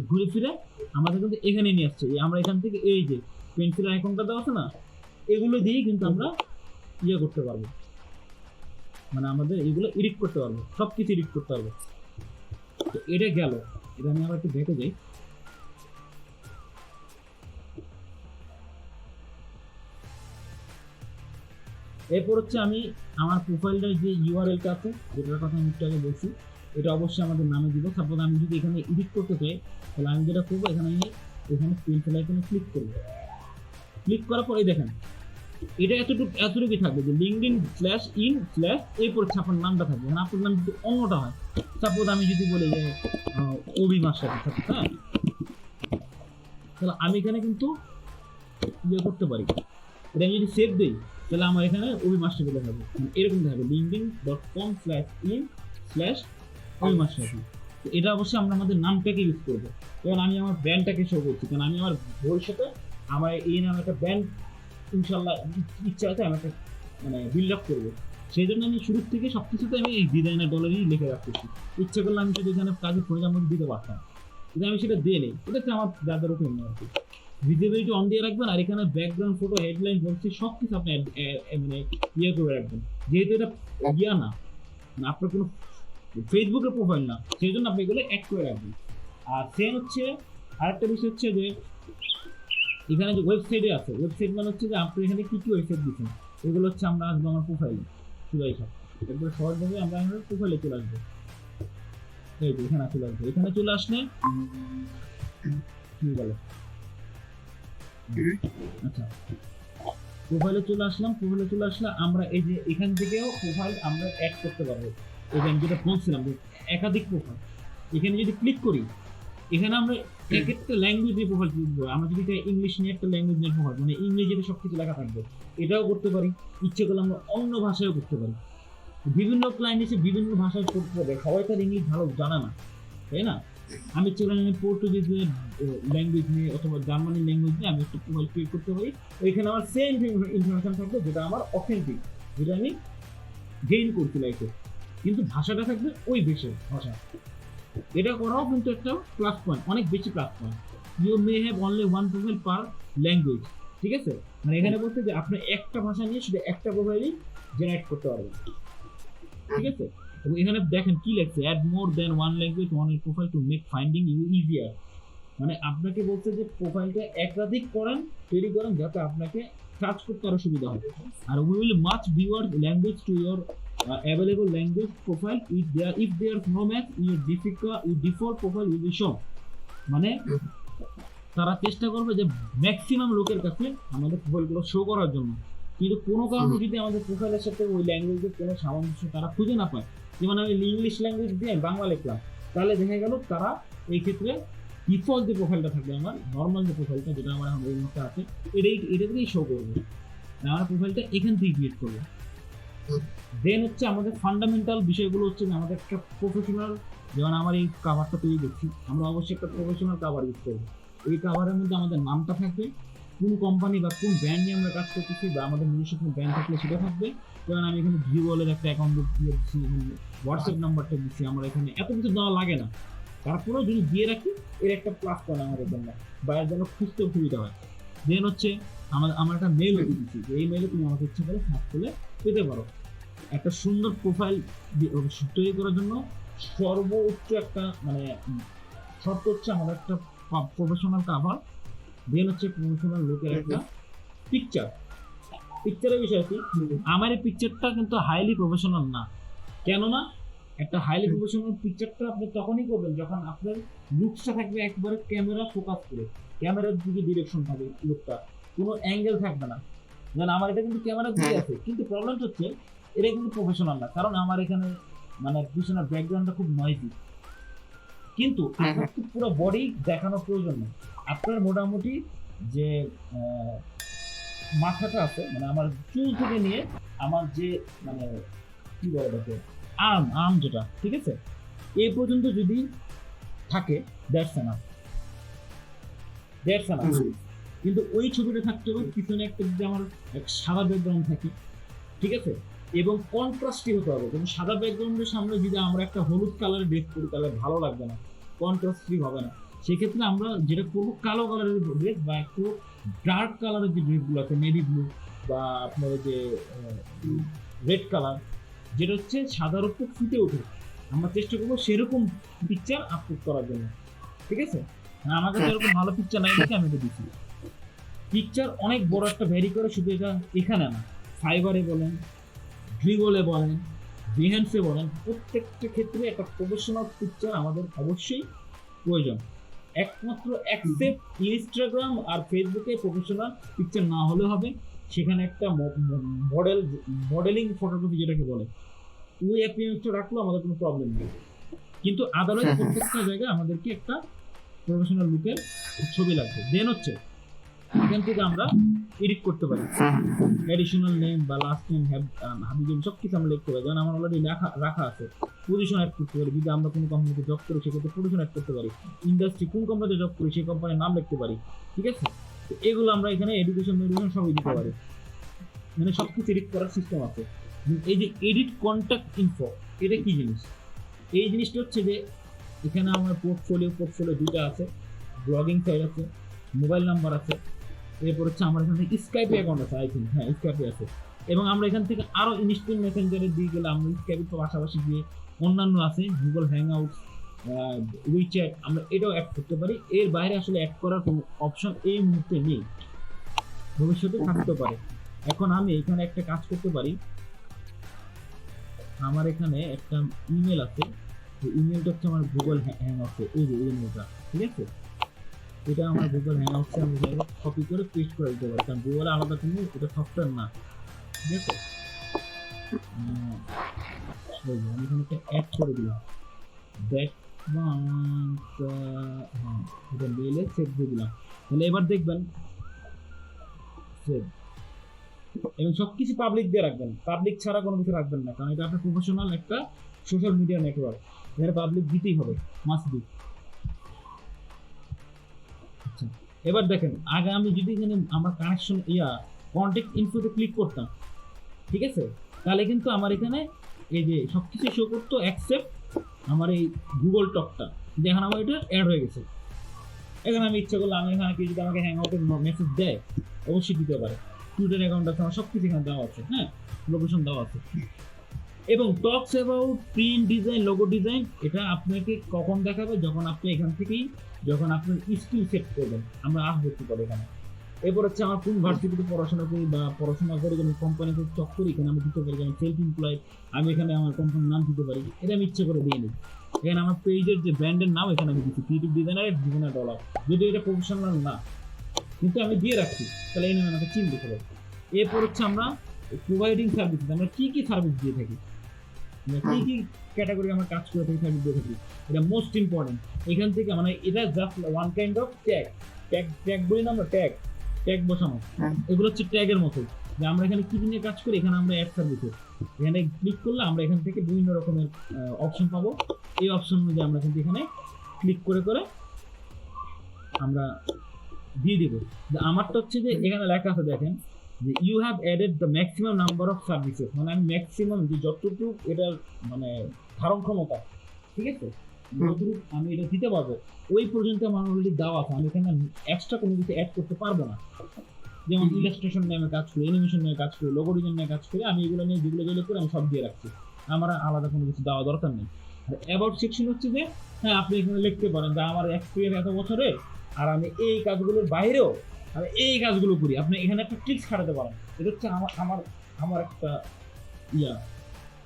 ঘুরে ফিরে আমাদের কিন্তু এখানে নিয়ে আসছে। আমরা এখান থেকে এই যে পেন্সিল আইকনটা দেওয়া আছে না, এগুলো দিয়েই কিন্তু আমরা ইয়ে করতে পারবো, মানে আমাদের এগুলো এডিট করতে পারবো, সব কিছু এডিট করতে পারবো। তো এটা গেল, এটা আমি আবার একটু দেখে যাই। এরপর হচ্ছে আমি আমার প্রোফাইলটার যে ইউআরএলটা আছে, যেটার কথা আমি একটু আগে বলছি, এটা অবশ্যই আমাদের নামে দিব। সাপোজ আমি যদি এখানে এডিট করতে চাই, তাহলে আমি যেটা করবো, এখানে পেন্সিল আইকনে ক্লিক করবো। ক্লিক করার পরে দেখেন এটা এতটুকুই থাকবে যে লিঙ্কডিন/in/ এরপর আপনার নামটা থাকবে। মানে আপনার নাম যদি অন্যটা হয়, সাপোজ আমি যদি বলি যে অভিমার সাথে, হ্যাঁ, তাহলে আমি এখানে কিন্তু ইয়ে করতে পারি। এটা আমি যদি সেভ দিই, তাহলে আমার এখানে অভিমাস্টার বলে থাকবে, এরকম থাকবে linkedin.com/in/অভিমাস্টার। তো এটা অবশ্যই আমরা আমাদের নামটাকে ইউজ করবো। কারণ আমি আমার ব্র্যান্ডটাকে শো করছি, কারণ আমি আমার ভবিষ্যতে আমার এই নামে একটা ব্র্যান্ড ইনশাল্লাহ ইচ্ছা আছে, আমি একটা মানে বিল্ড আপ করবো। সেই জন্য আমি শুরুর থেকে সব কিছুতে আমি এই ডিজাইনার ডলারই লিখে রাখতেছি। ইচ্ছা করলে আমি শুধু এখানে কাজে প্রয়োজন দিতে পারতাম, কিন্তু আমি সেটা দিয়ে নেই। এটা হচ্ছে আমার যাদের ওপেন আর কি। ভিজিবিলিটি অন দিয়ে রাখবেন, আর এখানে ব্যাকগ্রাউন্ড ফটো, হেডলাইন, বলছি সব কিছু আপনি মানে ইয়ে করে রাখবেন। যেহেতু এটা ইয়া না, মানে আপনার কোনো ফেসবুকের প্রোফাইল না, সেই জন্য আপনি এগুলো অ্যাড করে রাখবেন। আর সেম হচ্ছে আরেকটা বিষয় হচ্ছে যে এখানে যে ওয়েবসাইটে আছে, ওয়েবসাইট মানে হচ্ছে যে আপনি এখানে কি কি ওয়েবসাইট দিচ্ছেন, এগুলো হচ্ছে আমরা আসবো আমার প্রোফাইলে চলে আসা, একবারে সহজভাবে আমরা আমার প্রোফাইলে চলে আসবো। এই যে এখানে চলে আসবে, এখানে চলে আসলে কি বলে, আচ্ছা প্রোফাইলে চলে আসলাম। প্রোফাইলে চলে আসলে আমরা এই যে এখান থেকেও প্রোফাইল আমরা অ্যাড করতে পারবো। এখানে যেটা বলছিলাম যে একাধিক প্রোফাইল, এখানে যদি ক্লিক করি, এখানে আমরা এক একটা ল্যাঙ্গুয়েজ নিয়ে প্রোফাইল ক্লিক করবো। আমরা যদি ইংলিশ নিয়ে একটা ল্যাঙ্গুয়েজ নিয়ে প্রোফাইল, মানে ইংরেজিতে সব কিছু লেখা থাকবে, এটাও করতে পারি। ইচ্ছে করলে আমরা অন্য ভাষায়ও করতে পারি। বিভিন্ন ক্লায়েন্ট এসে বিভিন্ন ভাষায় করতে হবে, সবাই তার ইংলিশ ভালো জানে না, তাই না? আমি চলে পর্তুগিজ ল্যাঙ্গুয়েজ নিয়ে অথবা জার্মানি ল্যাঙ্গুয়েজ নিয়ে আমি একটা প্রোফাইল ক্রিয়েট করতে পারি। ওইখানে আমার সেম ইনফরমেশন থাকবে যেটা আমার অথেন্টিক, যেটা আমি গেইন করছি লাইফে, কিন্তু ভাষাটা থাকবে ওই দেশের ভাষা। এটা করাও কিন্তু একটা প্লাস পয়েন্ট, অনেক বেশি plus point. You may have only one profile per language, ঠিক আছে? মানে এখানে বলতে যে আপনি একটা ভাষা নিয়ে শুধু একটা প্রোফাইলই জেনারেট করতে পারবেন, ঠিক আছে? এবং এখানে দেখেন কি লেখছে, add more than one language one profile to make finding you easier. মানে আপনাকে বলছে যে প্রোফাইলটা একাধিক করেন, তৈরি করেন, যাতে আপনাকে সার্চ করতে আরো সুবিধা হয়। আর we will match viewer language to your available language profile if there no match your default profile will be show. মানে তারা চেষ্টা করবে যে ম্যাক্সিমাম লোকের কাছে আমাদের প্রোফাইলগুলো শো করার জন্য, কিন্তু কোনো কারণে যদি আমাদের প্রোফাইলের সাথে ওই ল্যাঙ্গুয়েজের কোনো সামঞ্জস্য তারা খুঁজে না পায়, যেমন আমি ইংলিশ ল্যাঙ্গুয়েজ দিয়ে বাংলা লিখলাম, তাহলে দেখা গেল তারা এই ক্ষেত্রে ডিফল্ট যে প্রোফাইলটা থাকবে, আমার নর্মাল যে প্রোফাইলটা যেটা আমার এখন এই মুহূর্তে আছে, এটা থেকেই শো করবে, আমার প্রোফাইলটা এখান থেকে ক্রিয়েট করবে। দেন হচ্ছে আমাদের ফান্ডামেন্টাল বিষয়গুলো হচ্ছে যে আমাদের একটা প্রফেশনাল, যেমন আমার এই কাভারটা তৈরি করছি, আমরা অবশ্যই একটা প্রফেশনাল কাভার ইউজ করবো। এই কাভারের মধ্যে আমাদের নামটা থাকবে, কোন কোম্পানি বা কোন ব্র্যান্ড নিয়ে আমরা কাজ করতেছি, বা আমাদের নিজস্ব কোনো ব্র্যান্ড থাকলে সেটা থাকবে। কারণ আমি এখানে ভিওলের একটা অ্যাকাউন্ট দিয়ে দিচ্ছি, হোয়াটসঅ্যাপ নাম্বারটা দিচ্ছি, আমরা এখানে এত কিছু দেওয়া লাগে না, তারপরেও যদি দিয়ে রাখি এর একটা প্লাস পয়েন্ট আমাদের জন্য, বা এর জন্য খুঁজতে সুবিধা হয়। দেন হচ্ছে আমার একটা মেল দিচ্ছি, এই মেলে তুমি আমাকে ইচ্ছে করে সার্চ করলে পেতে পারো। একটা সুন্দর প্রোফাইল তৈরি করার জন্য সর্বোচ্চ একটা মানে শর্ত হচ্ছে আমাদের একটা প্রফেশনাল কাভার, দেন হচ্ছে প্রফেশনাল লুকের একটা পিকচারের বিষয় কি, আমার এই পিকচারটা কিন্তু হাইলি প্রফেশনাল না। কেননা একটা হাইলি প্রফেশনাল পিকচারটা আপনি তখনই করবেন যখন আপনার লুকসটা থাকবে একবারে ক্যামেরা ফোকাস করে, ক্যামেরার দিকে ডিরেকশন থাকবে, লুকটা কোনো অ্যাঙ্গেল থাকবে না। যেমন আমার এটা কিন্তু ক্যামেরা দিয়ে আছে, কিন্তু প্রবলেমটা হচ্ছে এটা কিন্তু প্রফেশনাল না, কারণ আমার এখানে মানে পিছনের ব্যাকগ্রাউন্ডটা খুব নয়েজি। কিন্তু আপনার তো পুরো বডি দেখানোর প্রয়োজন নেই, আপনার মোটামুটি যে মাথাটা আছে, মানে আমার চুল থেকে নিয়ে আমার যে মানে কি বলে দেখে আর্ম যেটা, ঠিক আছে, এই পর্যন্ত যদি থাকে দ্যাটস এনাফ। কিন্তু ওই ছবিটা থাকতে হবে পিছনে একটা যদি আমার সাদা ব্যাকগ্রাউন্ড থাকে, ঠিক আছে, এবং কন্ট্রাস্টই হতে হবে। যেমন সাদা ব্যাকগ্রাউন্ডের সামনে যদি আমরা একটা হলুদ কালারের ড্রেস করি তাহলে ভালো লাগবে না, কন্ট্রাস্টই হবে না। সেক্ষেত্রে আমরা যেটা করবো কালো কালারের ড্রেস বা একটু ডার্ক কালারের যে ড্রেসগুলো আছে, নেভি ব্লু বা আপনার যে রেড কালার, যেটা হচ্ছে সাদার উপর ফুটে ওঠে, আমরা চেষ্টা করবো সেরকম পিকচার আপলোড করার জন্য, ঠিক আছে? আমার কাছে এরকম ভালো পিকচার নাই দেখে আমি এটা দিচ্ছি। পিকচার অনেক বড় একটা ভ্যারি করে, শুধু এটা এখানে না, ফাইবারে বলেন, ড্রিগলে বলেন, বিহেন্সে বলেন, প্রত্যেকটা ক্ষেত্রে একটা প্রফেশনাল পিকচার আমাদের অবশ্যই প্রয়োজন। একমাত্র অ্যাকসেপ্ট ইনস্টাগ্রাম আর ফেসবুকে প্রফেশনাল পিকচার না হলে হবে, সেখানে একটা মডেলিং ফটোগ্রাফি যেটাকে বলে ওই অ্যাপিয়ারেন্সটা রাখলেও আমাদের কোনো প্রবলেম নেই। কিন্তু আদারওয়াইজ প্রত্যেকটা জায়গায় আমাদেরকে একটা প্রফেশনাল লুকের ছবি লাগবে। দেন হচ্ছে এখান থেকে আমরা এডিট করতে পারি, অ্যাডিশনাল নেম বা লাস্ট নেম হাবিজাবি সব কিছু আমরা লিখতে পারি। যেমন আমার অলরেডি রাখা আছে, পজিশন অ্যাড করতে পারি, যদি আমরা কোনো কোম্পানিতে জব করি সেক্ষেত্রে পজিশন অ্যাড করতে পারি, ইন্ডাস্ট্রি কোন কোম্পানিতে জব করি সেই কোম্পানির নাম লিখতে পারি, ঠিক আছে? তো এগুলো আমরা এখানে এডুকেশন সবই দিতে পারি, মানে সব কিছু এডিট করার সিস্টেম আছে। এই যে এডিট কন্ট্যাক্ট ইনফো, এটা কি জিনিস? এই জিনিসটা হচ্ছে যে এখানে আমার পোর্টফোলিও দুইটা আছে, ব্লগিং সাইড আছে, মোবাইল নাম্বার আছে, এরপর হচ্ছে আমার এখান থেকে স্কাইপে অ্যাকাউন্ট আছে, আই থিঙ্ক, হ্যাঁ স্কাইপে আছে। এবং আমরা এখান থেকে আরো ইনস্ট্যান্ট মেসেঞ্জারে দিয়ে গেলে আমরা স্কাইপের পাশাপাশি গিয়ে অন্যান্য আছে গুগল হ্যাং আউট, উইচ্যাট, আমরা এটাও অ্যাড করতে পারি। এর বাইরে আসলে অ্যাড করার কোনো অপশন এই মুহূর্তে নেই, ভবিষ্যতে থাকতে পারে। এখন আমি এখানে একটা কাজ করতে পারি, আমার এখানে একটা ইমেল আছে, ইমেলটা হচ্ছে আমার গুগল হ্যাং আউটে, এই যে ইমেলটা, ঠিক আছে, এটা আমার গুগল হ্যাং আউটে আমি কপি করে পেস্ট করে দিতে পারি, কারণ গুগল আলাদা কোনো এটা সফটওয়্যার না, ঠিক আছে। আমি এখানে একটা অ্যাড করে দিলাম, দ্যাট এটা মেলে সেভ দিয়ে দিলাম, তাহলে এবার দেখবেন সেভ, এবং সবকিছু পাবলিক দিয়ে রাখবেন, পাবলিক ছাড়া কোনো কিছু রাখবেন না, কারণ এটা আপনার প্রফেশনাল একটা সোশ্যাল মিডিয়া নেটওয়ার্ক, এখানে পাবলিক দিতেই হবে, মাস্ট বি। আচ্ছা, এবার দেখেন, আগে আমি যদি এখানে আমার কানেকশন কন্ট্যাক্ট ইনফোতে ক্লিক করতাম, ঠিক আছে, তাহলে কিন্তু আমার এখানে এই যে সবকিছু শো করতো অ্যাকসেপ্ট আমার এই গুগল টকটা, যেখানে আমার এটা অ্যাড হয়ে গেছে। এখানে আমি ইচ্ছা করলে আমি এখানে কেউ যদি আমাকে হ্যাং আউটের মেসেজ দেয় অবশ্যই দিতে পারে, টুইটার অ্যাকাউন্ট আছে আমার, সব কিছু এখানে দেওয়া আছে, হ্যাঁ লোকেশন দেওয়া আছে। এবং talks about print design, logo design, এটা আপনাকে কখন দেখাবে, যখন আপনি এখান থেকেই যখন আপনার স্কিল সেট করবেন, আমরা আসবো একটু পরে এখানে। এরপর হচ্ছে আমার কোন ভার্সিটিতে পড়াশোনা করি বা পড়াশোনা করে যেমন কোম্পানিতে চক করি, এখানে আমি দিতে পারি, যেমন সেলফ এমপ্লয়েড, আমি এখানে আমার কোম্পানির নাম দিতে পারি, এটা আমি ইচ্ছে করে দিয়ে নিই। এখানে আমার পেজের যে ব্র্যান্ডের নাম এখানে আমি দিচ্ছি ক্রিয়েটিভ ডিজাইনার $, যদি এটা প্রফেশনাল না, কিন্তু আমি দিয়ে রাখছি, তাহলে এই নামে আমাকে চিনতে হবে। এরপর হচ্ছে আমরা প্রোভাইডিং সার্ভিস, আমরা কি কি সার্ভিস দিয়ে থাকি, কি কি ক্যাটাগরি আমরা কাজ করে থাকি, সার্ভিস দিয়ে থাকি, এটা মোস্ট ইম্পর্টেন্ট। এখান থেকে মানে এটা just one kind of tag বলি না আমরা, ট্যাগ বসানো, এগুলো হচ্ছে ট্যাগের মতো, যে আমরা এখানে কি নিয়ে কাজ করি, এখানে আমরা অ্যাড সার্ভিসে এখানে ক্লিক করলে আমরা এখান থেকে বিভিন্ন রকমের অপশন পাবো, এই অপশন অনুযায়ী আমরা কিন্তু এখানে ক্লিক করে করে আমরা দিয়ে দিব। আমারটা হচ্ছে যে এখানে লেখা আছে দেখেন যে you have added the maximum number of services, মানে আমি ম্যাক্সিমাম যে যতটুকু এটার মানে ধারণ ক্ষমতা, ঠিক আছে, যতটুকু আমি এটা দিতে পারবো ওই পর্যন্ত আমার অলরেডি দেওয়া আছে, আমি এখানে এক্সট্রা কোনো কিছু অ্যাড করতে পারবো না। যেমন ইলাস্ট্রেশন নিয়ে আমি কাজ করি, অ্যানিমেশন নিয়ে কাজ করি, লোগো ডিজাইন নিয়ে কাজ করি, আমি এগুলো নিয়ে যেগুলো করে আমি সব দিয়ে রাখছি, আমার আলাদা কোনো কিছু দেওয়া দরকার নেই। আর অ্যাবাউট সেকশন হচ্ছে যে হ্যাঁ আপনি এখানে লিখতে পারেন যে আমার এক্সপিরিয়েন্স এত বছরের, আর আমি এই কাজগুলোর বাইরেও আমি এই কাজগুলো করি, আপনি এখানে একটা ট্রিক্স খাটাতে পারেন। এটা হচ্ছে আমার একটা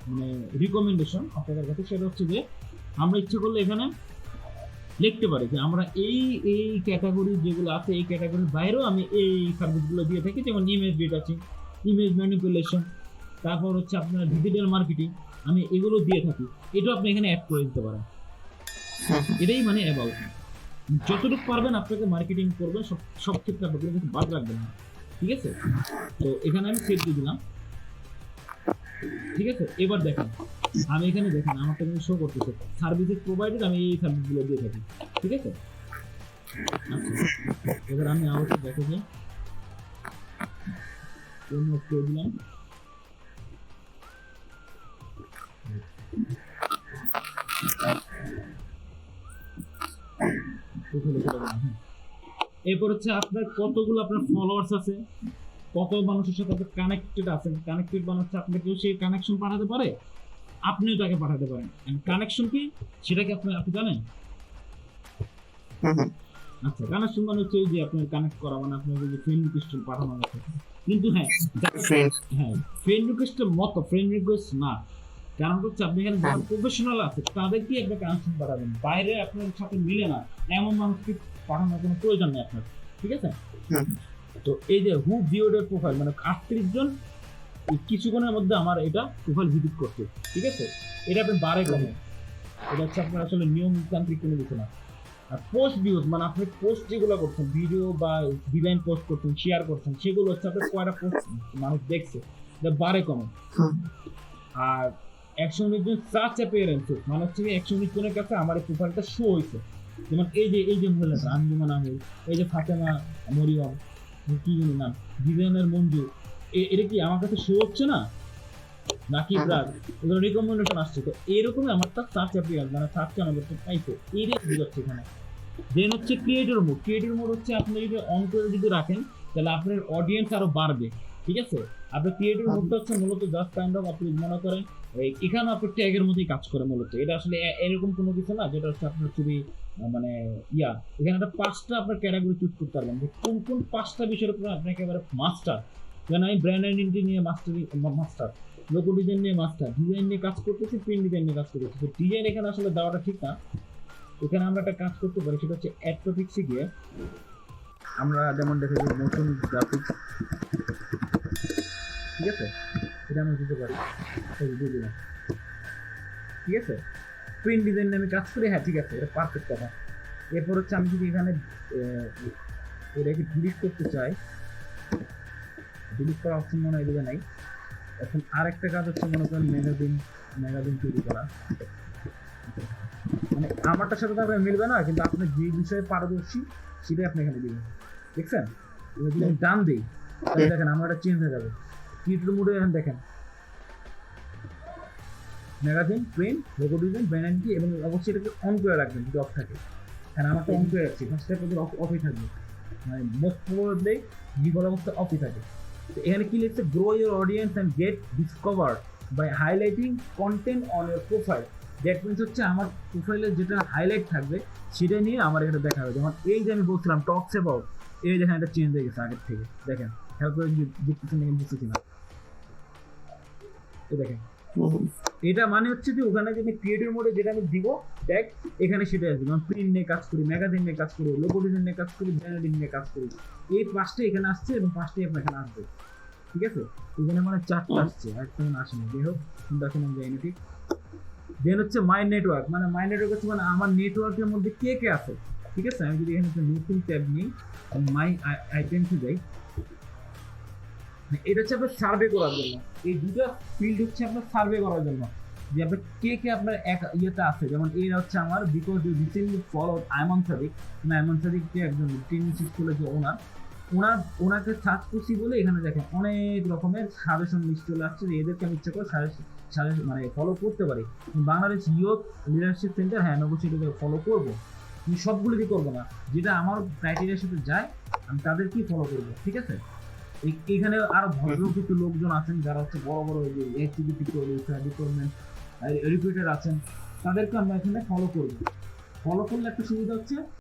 মানে রিকমেন্ডেশন আপনাদের কাছে, সেটা হচ্ছে যে আমরা ইচ্ছে করলে এখানে লিখতে পারি যে আমরা এই ক্যাটাগরি যেগুলো আছে এই ক্যাটাগরির বাইরেও আমি এই সার্ভিসগুলো দিয়ে থাকি, যেমন ইমেজ ডিটেচিং, ইমেজ ম্যানিপুলেশন, তারপর হচ্ছে আপনার ডিজিটাল মার্কেটিং, আমি এগুলো দিয়ে থাকি, এটাও আপনি এখানে অ্যাড করে দিতে পারেন। এটাই মানে অ্যাবাউট, যতটুকু পারবেন আপনাকে মার্কেটিং করবেন, সব ক্ষেত্রে আপনাকে কিন্তু বাদ রাখবেন না, ঠিক আছে। তো এখানে আমি সেভ দিয়ে দিলাম, ঠিক আছে। এবার দেখেন আমি এখানে দেখেন আমারটা কিন্তু শো করতেছে সার্ভিসেস প্রোভাইডেড, আমি এই সার্ভিসগুলো দিয়ে থাকি, ঠিক আছে। আচ্ছা, এবার আমি অবশ্যই দেখে যে করে দিলাম, এরপর হচ্ছে আপনার কতগুলো আপনার ফলোয়ার্স আছে, কত মানুষের সাথে আপনি কানেক্টেড আছেন, কানেক্টেড বানাচ্ছে আপনাকে সেই কানেকশন পাঠাতে পারে, আপনিও তাকে পাঠাতে পারেন। কানেকশন কি সেটা কি আপনি জানেন? আচ্ছা, কানেকশন মানে হচ্ছে যে আপনার কানেক্ট করা, মানে আপনার যে ফ্রেন্ড রিকোয়েস্ট পাঠানো আছে, কিন্তু হ্যাঁ ফ্রেন্ড রিকোয়েস্টের মতো ফ্রেন্ড রিকোয়েস্ট না, কারণ হচ্ছে আপনি এখানে যারা প্রফেশনাল আছে তাদেরকে একটা কানেকশন পাঠাবেন, বাইরে আপনার সাথে মিলে না এমন মানুষকে পাঠানোর কোনো প্রয়োজন নেই আপনার, ঠিক আছে। তো এই যে হু ভিউড প্রোফাইল মানে 38 জন কিছুক্ষণের মধ্যে আমার এটা প্রোফাইল ভিজিট করছে, ঠিক আছে। এটা আপনি বারে কমে, এটা হচ্ছে আপনার আসলে নিয়মতান্ত্রিক কোনো কিছু না। আর পোস্ট ভিউজ মানে আপনি পোস্ট যেগুলো করছেন, ভিডিও বা ডিজাইন পোস্ট করছেন, শেয়ার করছেন, সেগুলো হচ্ছে আপনার কয়টা পোস্ট মানুষ দেখছে, এটা বারে কমে। আর 119 জন সার্চ অ্যাপিয়ারেন্সেস মানে হচ্ছে 119 জনের কাছে আমার এই প্রোফাইলটা শো হয়েছে, যেমন এই যে মহিলাটা আঞ্জুমান আহমেদ, এই যে ফাতেমা মরিয়ম, কি জানি নাম, ডিজাইনার মঞ্জু, এটা কি আমার কাছে শো হচ্ছে না নাকি ব্রাগ, এগুলো রিকমেন্ডেশন আসছে। তো এরকমই আমারটা সার্চ অ্যাপিয়ারেন্স মানে সার্চে আমাদের পাইছে, এইটাই বোঝাচ্ছে এখানে। দেন হচ্ছে ক্রিয়েটর মোড। ক্রিয়েটর মোড হচ্ছে আপনি যদি অন করে যদি রাখেন তাহলে আপনার অডিয়েন্স আরো বাড়বে, ঠিক আছে। আপনার ক্রিয়েটর মোডটা হচ্ছে মূলত জাস্ট কাইন্ড অফ আপনি মনে করেন এখানে আপনার ট্যাগের মধ্যেই কাজ করে মূলত। এটা আসলে এরকম কোনো কিছু না যেটা হচ্ছে আপনার খুবই মানে এখানে একটা 5টা আপনার ক্যাটাগরি চুজ করতে পারবেন যে কোন কোন 5টা বিষয়ের উপর আপনি একেবারে মাস্টার। যেন আমি ব্র্যান্ড আইডেন্টিটি নিয়ে মাস্টার, লোগো ডিজাইন নিয়ে মাস্টার, ডিজাইন নিয়ে কাজ করতেছি, প্রিন্ট ডিজাইন নিয়ে কাজ করতেছি। তো ডিজাইন এখানে আসলে দেওয়াটা ঠিক না। এখানে আমরা একটা কাজ করতে পারি, সেটা হচ্ছে অ্যাড টপিক্সে গিয়ে আমরা যেমন দেখে যে মোশন গ্রাফিক্স, ঠিক আছে, এটা আমরা দিতে পারি, দিয়ে দিলাম, ঠিক আছে। প্রিন্ট ডিজাইন নিয়ে আমি কাজ করি, হ্যাঁ ঠিক আছে, এটা পারফেক্ট কথা। এরপর হচ্ছে আমি যদি এখানে এটাকে ডিলিট করতে চাই, ডিলিট করার অপশন মনে হয় এদিকে নাই। এখন আরেকটা কাজ হচ্ছে মনে করেন ম্যাগাজিন তৈরি করা, মানে আমারটার সাথে তো আপনার মিলবে না, কিন্তু আপনি যে বিষয়ে পারদর্শী সেটাই আপনি এখানে দিবেন, দেখছেন। এবার যদি আমি ডান দিই তাহলে দেখেন আমার এটা চেঞ্জ হয়ে যাবে। ক্রিয়েটর মোডে এখন দেখেন magazine, print, logo design, brand identity, এবং অবশ্যই এটাকে অন করে রাখবেন যদি অফ থাকে। হ্যাঁ আমারটা অন করে রাখছি, ফার্স্ট টাইম অফই থাকবে, মানে মোস্ট প্রবাবলি ডিফল্ট অবস্থা অফই থাকে। তো এখানে কি লিখছে, grow your audience and get discovered by highlighting content on your profile. That means হচ্ছে আমার প্রোফাইলে যেটা হাইলাইট থাকবে সেটা নিয়ে আমার এটা দেখা হবে। যেমন এই যে আমি বলছিলাম টক্স অ্যাবাউট, এই দেখেন এটা চেঞ্জ হয়ে গেছে আগের থেকে, দেখেন খেয়াল করে দেখতেছেন দেখেন বুঝতেছি না, এই দেখেন। এটা মানে হচ্ছে যে ওখানে যে আমি ক্রিয়েটর মোডে যেটা আমি দিব দেখ এখানে সেটা আসবে। যেমন প্রিন্ট নিয়ে কাজ করি, ম্যাগাজিন নিয়ে কাজ করি, লোগো ডিজাইন নিয়ে কাজ করি, ব্র্যান্ডিং নিয়ে কাজ করি, এই 5টা এখানে আসছে এবং 5টাই আপনার এখানে আসবে, ঠিক আছে। এখানে মানে 4টা আসছে, একটা আসেনি, যাই হোক চিন্তা শুনুন যায়নি, ঠিক। দেন হচ্ছে মাই নেটওয়ার্ক, মানে মাই নেটওয়ার্ক হচ্ছে মানে আমার নেটওয়ার্কের মধ্যে কে কে আছে, ঠিক আছে। আমি যদি এখানে একটা নতুন ট্যাব নিই, মাই আইটেমসে যাই, এটা হচ্ছে আপনার সার্ভে করার জন্য। এই দুটো ফিল্ড হচ্ছে আপনার সার্ভে করার জন্য যে আপনার কে কে আপনার এক ইয়েতে আছে। যেমন এরা হচ্ছে আমার because you recently follow Aiman Sadiq, Aiman সাদিককে একজন টিএনসি স্কুলের যে ওনাকে সার্চ করছি বলে এখানে দেখেন অনেক রকমের সাজেশন লিস্ট চলে আসছে যে এদেরকে আমি ইচ্ছা করে মানে ফলো করতে পারি। বাংলাদেশ ইয়ুথ লিডারশিপ সেন্টার, হ্যাঁ অবশ্যই এটাকে ফলো করবো, কিন্তু সবগুলোকে করবো না, যেটা আমার ক্রাইটেরিয়ার সাথে যায় আমি তাদেরকেই ফলো করবো, ঠিক আছে। এখানে আরো ভদ্র কিছু লোকজন আছেন যারা হচ্ছে বড় বড় ডিপার্টমেন্ট রিক্রুটার আছেন, তাদেরকে আমরা এখানে ফলো করবো। ফলো করলে একটা সুবিধা হচ্ছে